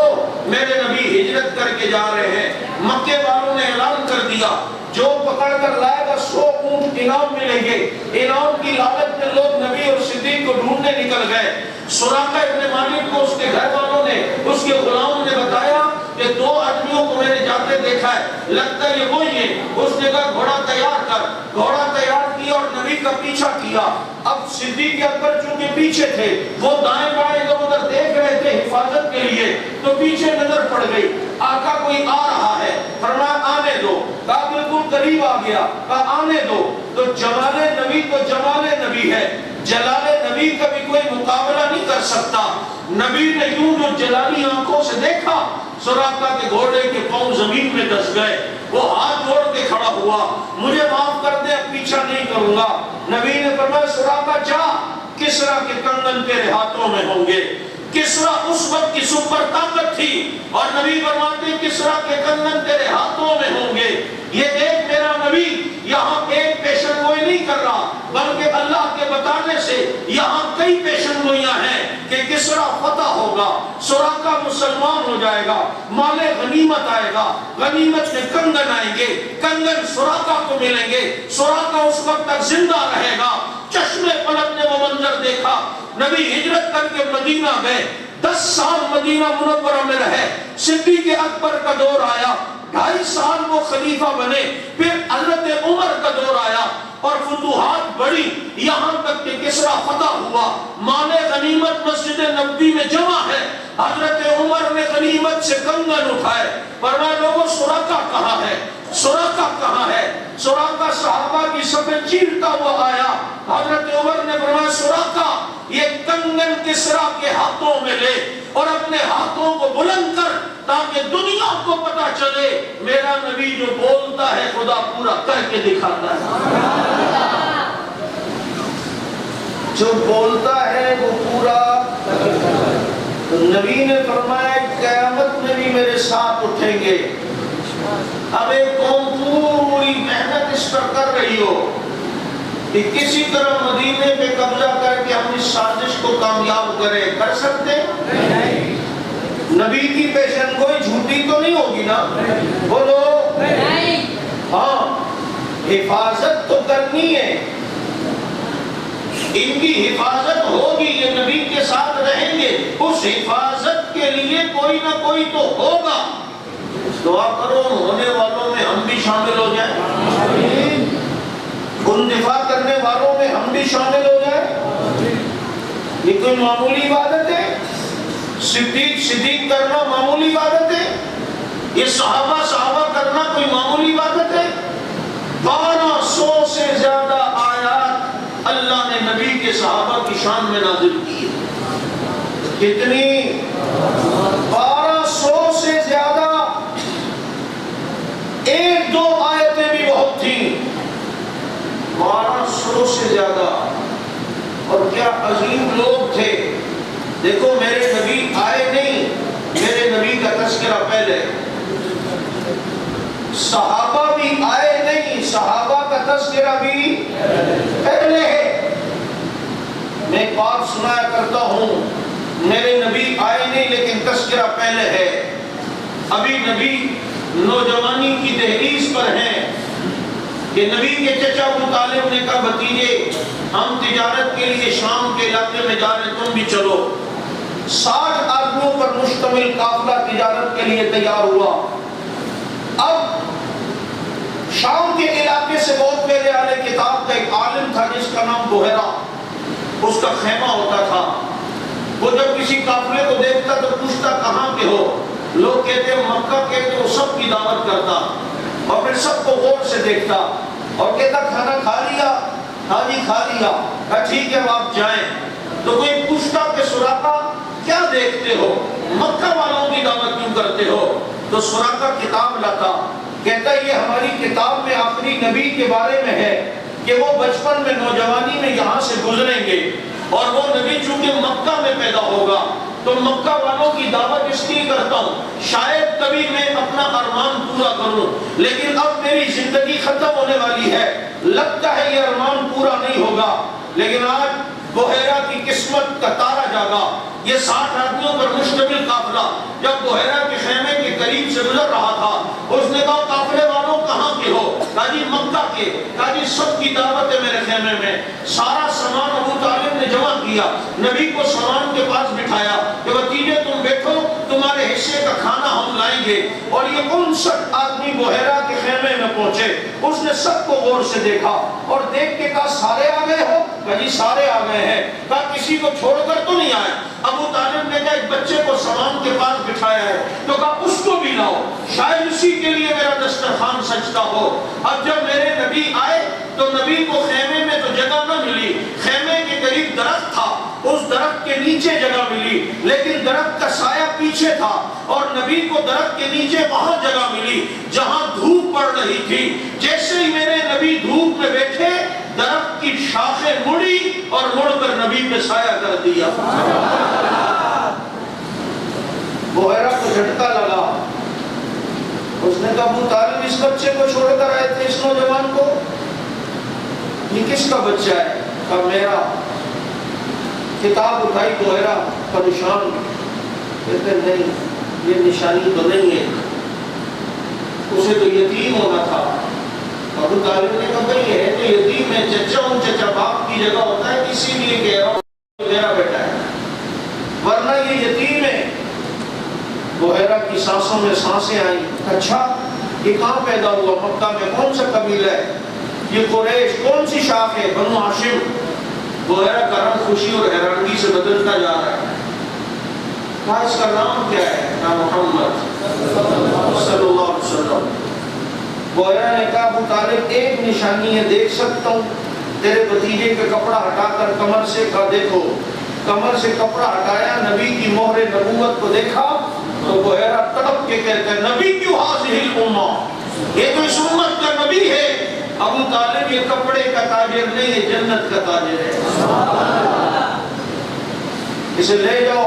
میرے نبی ہجرت کر کے جا رہے ہیں. مکے والوں نے اعلان کر دیا جو پکڑ کر لائے گا 100 اونٹ انعام ملیں گے. انعام کی لالچ میں لوگ نبی اور صدیق کو ڈھونڈنے نکل گئے. سراقہ ابن مالک کو اس کے گھر والوں نے، اس کے غلاموں نے بتایا کہ 2 آدمیوں کو میں نے جاتے دیکھا ہے، لگتا ہے یہ وہی ہے. اس نے کہا گھوڑا تیار کر. گھوڑا تیار کیا اور نبی کا پیچھا کیا. اب صدیق اکبر چونکہ پیچھے تھے، وہ دائیں بائیں ادھر ادھر دیکھ رہے تھے حفاظت کے لیے، تو پیچھے نظر پڑ گئی. آقا کوئی آ رہا ہے، فرمایا آنے دو. کہا بالکل قریب آ گیا، کہا آنے دو. تو جمال نبی تو جمال نبی ہے، جلال نبی کا بھی کوئی مقابلہ نہیں کر سکتا. نبی نے یوں جو جلالی آنکھوں سے دیکھا، سراقہ کے گھوڑے کے پاؤں زمین میں دس گئے. وہ ہاتھ جوڑ کے کھڑا ہوا، مجھے معاف کر دے، اب پیچھا نہیں کروں گا. نبی نے فرمایا سراقہ جا، کسرا کے کنگن تیرے ہاتھوں میں ہوں گے. کسرا اس وقت کی سپر طاقت تھی، اور نبی فرماتے کسرا کے کنگن تیرے ہاتھوں میں ہوں گے. یہ ایک میرا نبی یہاں ایک پیشن گوئی نہیں کر رہا، بلکہ اللہ کے بتانے سے یہاں کئی پیشن گوئیاں ہیں کہ کسرا فتح ہوگا، سراقہ مسلمان ہو جائے گا، مال غنیمت آئے گا، غنیمت میں کنگن آئیں گے، کنگن سراقہ کو ملیں گے، سراقہ اس وقت تک زندہ رہے گا. چشمے پلک نے وہ منظر دیکھا. نبی ہجرت کر کے مدینہ گئے، 10 سال مدینہ منورہ میں رہے. صدیق اکبر کا دور آیا، 2.5 سال وہ خلیفہ بنے. پھر حضرت عمر کا دور آیا اور فتوحات بڑی، یہاں تک کہ کسرا فتح ہوا. مال غنیمت مسجد نبوی میں جمع ہے. حضرت عمر نے غنیمت سے کنگن اٹھائے. فرمایا لوگوں سراقہ کہاں ہے؟ سراقہ کہاں ہے؟ سراقہ صحابہ کی صفیں چیرتا ہوا آیا. حضرت عمر نے فرمایا سراقہ یہ کنگن کسرا کے ہاتھوں میں لے اور اپنے ہاتھوں کو بلند کر تاکہ دنیا کو پتا چلے میرا نبی جو بولتا ہے خدا پورا کر کے دکھاتا ہے. جو بولتا ہے وہ پورا. نبی نے فرمایا قیامت میں بھی میرے ساتھ اٹھیں گے. اب ایک قوم پوری محنت اس پر کر رہی ہو کہ کسی طرح مدینے پہ قبضہ کر کے ہم اس سازش کو کامیاب کریں، کر سکتے؟ نہیں. نبی کی پیشن گوئی جھوٹی تو نہیں ہوگی نا؟ بولو نہیں. ہاں حفاظت تو کرنی ہے. ان کی حفاظت ہوگی، یہ نبی کے ساتھ رہیں گے، اس حفاظت کے لیے کوئی نہ کوئی تو ہوگا۔ دعا کرو ہونے والوں میں ہم بھی شامل ہو جائیں، ان دفاع کرنے والوں میں ہم بھی شامل ہو جائیں۔ یہ کوئی معمولی عبادت ہے؟ صدیق کرنا معمولی عبادت ہے؟ یہ صحابہ کرنا کوئی معمولی عبادت ہے؟ 1200 سے زیادہ آیات اللہ نے نبی کے صحابہ کی شان میں نازل کی ہے۔ کتنی؟ 1200 سے زیادہ۔ ایک دو آیتیں بھی بہت تھیں، 1200 سے زیادہ۔ اور کیا عظیم لوگ تھے۔ دیکھو میرے نبی آئے نہیں، میرے نبی کا تذکرہ پہلے، صحابہ بھی آئے نہیں، صحابہ کا تذکرہ بھی پہلے ہے۔ میں ایک بات سنایا کرتا ہوں، میرے نبی آئے نہیں لیکن تذکرہ پہلے ہے۔ ابھی نبی نوجوانی کی دہلیز پر ہیں کہ نبی کے چچا ابو طالب نے کہا بھتیجے ہم تجارت کے لیے شام کے علاقے میں جا رہے ہیں، تم بھی چلو۔ 60 آدمیوں پر مشتمل قافلہ تجارت کے لیے تیار ہوا۔ اب شام کے علاقے سے بہت پہلے اہل کتاب کا ایک عالم تھا جس کا نام بحیرہ، اس کا خیمہ ہوتا تھا۔ وہ جب کسی قافلے کو دیکھتا تو پوچھتا کہاں کے ہو؟ لوگ کہتے ہیں مکہ کے، تو سب کی دعوت کرتا اور پھر سب کو غور سے دیکھتا اور کہتا کھانا کھا لیا؟ ہاں جی کھا لیا۔ کہا ٹھیک ہے اب آپ جائیں۔ تو کوئی پوچھتا کہ سراقہ کیا دیکھتے ہو، مکہ والوں کی دعوت کیوں کرتے ہو؟ تو سراقہ کتاب لاتا، کہتا یہ ہماری کتاب میں آخری نبی کے بارے میں ہے کہ وہ بچپن میں نوجوانی میں یہاں سے گزریں گے اور وہ نبی چونکہ مکہ میں پیدا ہوگا تو مکہ والوں کی دعوت اس لیے کرتا ہوں شاید کبھی میں اپنا ارمان پورا کروں، لیکن اب میری زندگی ختم ہونے والی ہے، لگتا ہے یہ ارمان پورا نہیں ہوگا۔ لیکن آج بحیرہ کی قسمت کا تارا جاگا۔ یہ 60 آدمیوں پر مشتمل قافلہ جب بحیرہ کے خیمے کے قریب سے گزر رہا تھا، اس نے کہا قافلے والوں کہاں کے ہو؟ کہا جی مکہ کے۔ کہا جی سب کی دعوت ہے میرے خیمے میں۔ سارا سامان ابو طالب نے جمع کیا، نبی کو سامان کے پاس بٹھایا کہ بھتیجے تم بیٹھو، تمہارے حصے کا کھانا ہم لائیں گے۔ اور یہ 59 آدمی بحیرہ کے خیمے میں پہنچے۔ اس نے سب کو غور سے دیکھا اور دیکھ کے کہا سارے آ گئے ہو؟ کہا جی سارے آ گئے ہیں۔ کہا کسی کو چھوڑ کر تو نہیں آئے؟ ابو طالب نے کہا ایک بچے کو سامان کے پاس بٹھایا ہے، تو کہا اس کو بھی لاؤ، شاید اسی کے لیے میرا دسترخوان سجتا ہو۔ اب جب میرے نبی آئے تو نبی کو خیمے میں تو جگہ نہ ملی، خیمے کے قریب درخت تھا، اس درخت کے نیچے جگہ ملی، لیکن درخت کا سایہ پیچھے تھا اور نبی کو درخت کے نیچے وہاں جگہ ملی جہاں دھوپ پڑ رہی تھی۔ جیسے ہی میرے نبی دھوپ میں بیٹھے درخت کی شاخیں مڑی اور مڑ کر نبی پہ سایہ کر دیا۔ بحیرہ کو جھٹکا لگا، اس نے کہا ابو طالب اس بچے کو چھوڑ کر آئے تھے، اس نوجوان کو، یہ کس کا بچہ ہے؟ کہا میرا۔ کتاب اٹھائی بحیرہ پریشان، کہتے نہیں یہ نشانی تو نہیں ہے، اسے تو یتیم ہونا تھا۔ ابو طالب نے کہا بھئی ہے تو یتیم ہے، چچا ہوں، چچا باپ کی جگہ ہوتا ہے، اسی لیے کہہ رہا ہوں میرا بیٹا ہے، ورنہ یہ یتیم ہے۔ بحیرہ کی سانسوں میں سانسیں آئیں، اچھا یہ کہاں پیدا ہوا؟ مکہ میں کون سا قبیلہ ہے؟ یہ قریش کون سی شاخ ہے؟ بنو ہاشم۔ بحیرہ کا رنگ خوشی اور حیرانگی سے بدلتا جا رہا ہے۔ کہا اس کا نام کیا ہے؟ نام محمد صلی اللہ علیہ وسلم۔ بحیرہ نے کہا ابو طالب ایک نشانی ہے، دیکھ سکتا ہوں تیرے بھتیجے کا کپڑا ہٹا کر کمر سے، کہا دیکھو۔ کمر سے کپڑا ہٹایا، نبی کی مہر نبوت کو دیکھا تو بحیرہ تڑپ کے کہتا ہے نبی کیوں حاضر الامہ، یہ تو اس امت کا نبی ہے۔ ابو طالب یہ کپڑے کا تاجر نہیں، یہ جنت کا تاجر ہے، اسے لے جاؤ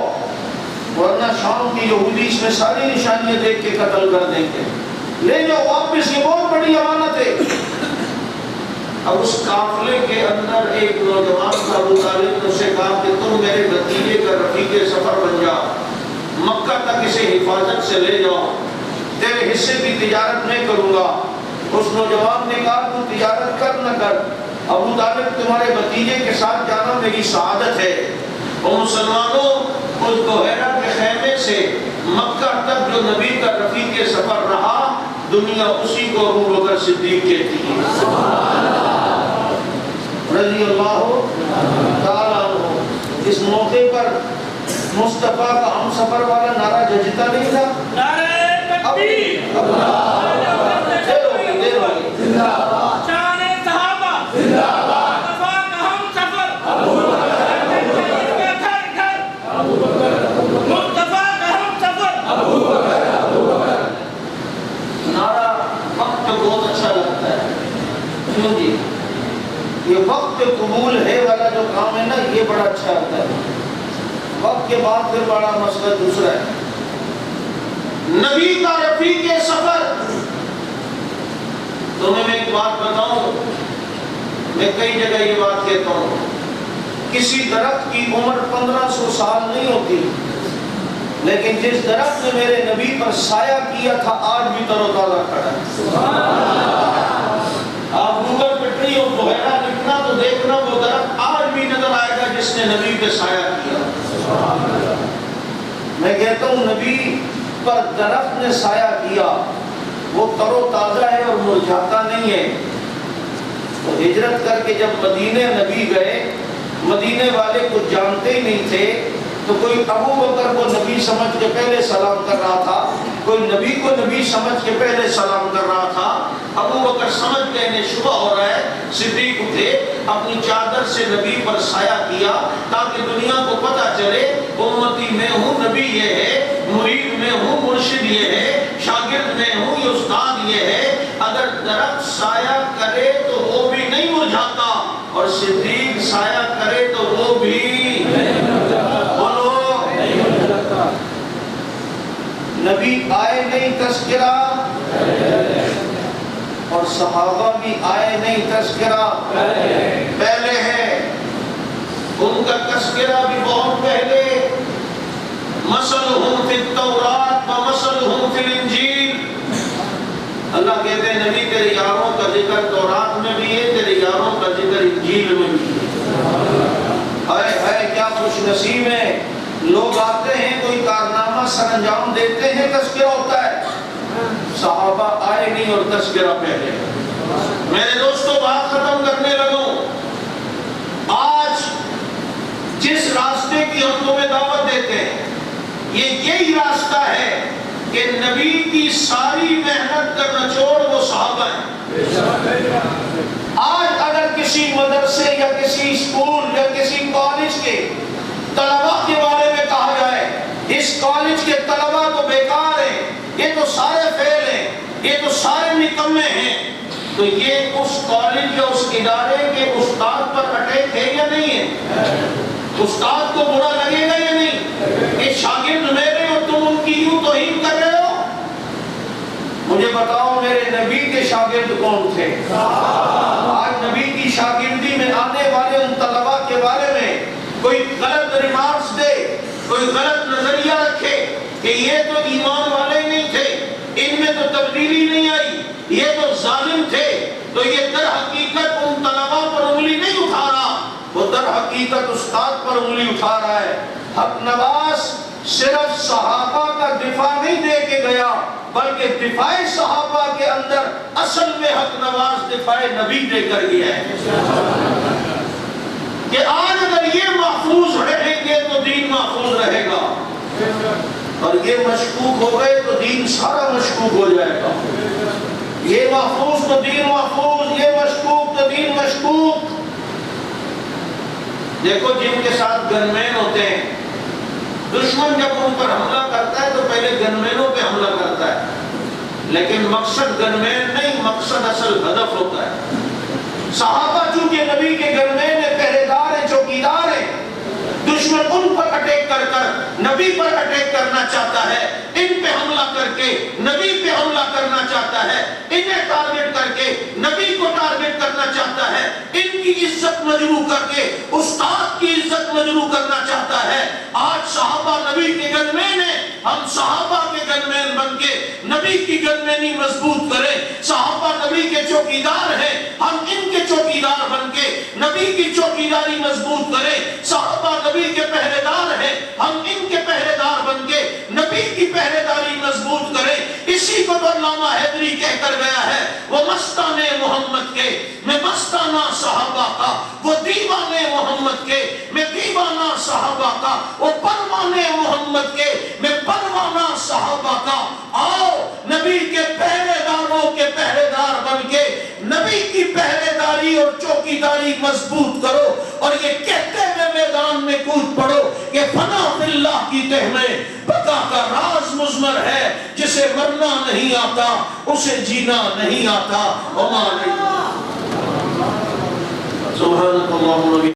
ورنہ شام کی یہودی اس میں ساری نشانیاں دیکھ کے قتل کر دیں گے، لے جاؤ واپس، یہ بہت بڑی امانت ہے۔ اب اس قافلے کے اندر ایک نوجوان تھا، ابو طالب نے اسے کہا کہ تم میرے بھتیجے کا رفیق سفر بن جا، مکہ تک اسے حفاظت سے لے جاؤ، تیرے حصے کی تجارت میں کروں گا۔ اس نوجوان نے کہا تو تجارت کر نہ کر، ابو طالب تمہارے بھتیجے کے ساتھ جانا میری سعادت ہے۔ اور مسلمانوں اس گوہرا کے خیمے سے مکہ تک جو نبی کا رفیق سفر رہا، دنیا اسی کو ابو بکر صدیق کہتی ہے رضی اللہ تعالیٰ عنہ۔ اس موقع پر مصطفیٰ کا ہم سفر والا نعرہ جھجتا نہیں تھا؟ نعرہ تکبیر، شان صحابہ، مصطفیٰ کا ہم سفر، مصطفیٰ کا ہم سفر۔ نعرہ وقت بہت اچھا لگتا ہے، کیوں جی؟ یہ وقت قبول ہے والا جو کام ہے نا، یہ بڑا اچھا ہوتا ہے۔ وقت کے بعد پھر بڑا مسئلہ دوسرا ہے، نبی کا رفیق سفر۔ تمہیں میں ایک بات بتاؤں، میں کئی جگہ یہ بات کہتا ہوں، کسی درخت کی عمر 1500 سال نہیں ہوتی، لیکن جس درخت نے میرے نبی پر سایہ کیا تھا آج بھی تر و تازہ کھڑا ہے۔ آپ گوگل پہ ٹری اور بحیرہ لکھنا تو دیکھنا، وہ درخت آج بھی نظر آئے گا جس نے نبی پہ سایہ کیا۔ میں کہتا ہوں نبی پر درخت نے سایہ کیا، وہ تر و تازہ ہے اور مرجھاتا نہیں ہے۔ تو ہجرت کر کے جب مدینے نبی گئے، مدینے والے کو جانتے ہی نہیں تھے، تو کوئی ابو بکر کو نبی سمجھ کے پہلے سلام کر رہا تھا، کوئی نبی کو نبی سمجھ کے پہلے سلام کر رہا تھا۔ ابو بکر سمجھ کے انہیں شبہ ہو رہا ہے، صدیق اٹھے، اپنی چادر سے نبی پر سایہ کیا تاکہ دنیا کو پتہ چلے امتی میں ہوں، نبی یہ ہے، مرید میں ہوں، مرشد یہ ہے، شاگرد میں ہوں، یہ استاد یہ ہے۔ اگر درخت سایہ کرے تو وہ بھی نہیں مرجھاتا، اور صدیق سایہ کرے تو وہ بھی بولو۔ نبی آئے نہیں تذکرہ، اور صحابہ بھی آئے نہیں تذکرہ، پہلے ہے، ان کا تذکرہ بھی بہت پہلے۔ مثلہم فی التوراۃ ومثلہم فی الانجیل، اللہ کہتے ہیں نبی تیرے یاروں کا ذکر تورات میں بھی ہے، تیرے یاروں کا ذکر انجیل میں بھی ہے۔ ہائے ہائے کیا خوش نصیب ہیں، لوگ آتے ہیں کوئی کارنامہ سر انجام دیتے ہیں، تذکرہ ہوتا ہے۔ صحابہ آئے نہیں اور تذکرہ پہلے۔ میرے دوستو بات ختم کرنے لگوں، آج جس راستے کی ہم تمہیں دعوت دیتے ہیں، یہی راستہ ہے کہ نبی کی ساری محنت کا نچوڑ وہ صحابہ ہیں۔ آج اگر کسی مدرسے یا کسی اسکول یا کسی کالج کے طلباء کے بارے میں کہا جائے اس کالج کے طلباء تو بیکار ہیں، یہ تو سارے فیل ہیں، یہ تو سارے نکمے ہیں، تو یہ اس کالج یا اس ادارے کے استاد پر اٹیک ہے یا نہیں ہے؟ استاد کو برا لگے گا یا نہیں کہ شاگرد میرے اور تم ان کی یوں توہین کر رہے ہو؟ مجھے بتاؤ میرے نبی کے شاگرد کون تھے؟ آج نبی کی شاگردی میں آنے والے ان طلباء کے بارے میں کوئی غلط ریمارکس دے، کوئی غلط نظریہ رکھے کہ یہ تو ایمان والے نہیں تھے، ان میں تو تبدیلی نہیں آئی، یہ تو ظالم تھے، تو یہ در حقیقت ان طلباء پر انگلی نہیں اٹھا رہا، وہ در حقیقت استاد پر انگلی اٹھا رہا ہے۔ حق نواز صرف صحابہ کا دفاع نہیں دے کے گیا، بلکہ دفاع صحابہ کے اندر اصل میں حق نواز دفاع نبی دے کر گیا ہے کہ آج اگر یہ محفوظ رہیں گے تو دین محفوظ رہے گا، اور یہ مشکوک ہو گئے تو دین سارا مشکوک ہو جائے گا۔ یہ محفوظ تو دین محفوظ، یہ مشکوک تو دین مشکوک۔ دیکھو جن کے ساتھ گنمین ہوتے ہیں، دشمن جب ان پر حملہ کرتا ہے تو پہلے گنمینوں پہ حملہ کرتا ہے، لیکن مقصد گنمین نہیں، مقصد اصل ہدف ہوتا ہے۔ صحابہ چونکہ نبی کے گنمین میں پہرے دار ہیں، چوکیدار ہیں، دشمن ان پر اٹیک کر کر نبی پر اٹیک کرنا چاہتا ہے، ان پہ حملہ کر کے نبی پہ حملہ کرنا چاہتا ہے، انہیں ٹارگٹ کر کے نبی کو ٹارگٹ کرنا چاہتا ہے، ان کی عزت مجروح کر کے استاد کی عزت مجروح کرنا چاہتا ہے. آج صحابہ نبی کے گن مین ہیں، ہم صحابہ کے گن مین بن کے نبی کی گن مینی مضبوط کریں. صحابہ نبی کے چوکیدار ہیں، ہم ان کے چوکیدار بن کے نبی کی چوکیداری مضبوط کریں. صحابہ نبی کے پہرے دار ہیں، ہم ان کے پہرے دار بن کے نبی کی پہرے داری مضبوط کریں. اسی کو تو علامہ حیدری کہہ کر گیا ہے، وہ مستانے محمد کے میں مستانہ صحابہ کا، وہ دیوانے محمد کے میں دیوانہ صحابہ کا، وہ پروانے محمد کے میں پروانہ صحابہ کا. آؤ نبی کے پہرے داروں کے پہرے دار بن کے نبی کی پہرے داری اور چوکیداری مضبوط کرو، اور یہ کہتے ہوئے میدان میں کود پڑو کہ فنا فی اللہ کی تہ میں بقا کا راز مضمر ہے. جسے مرنا نہیں آتا اسے جینا نہیں آتا. سبحانک اللہم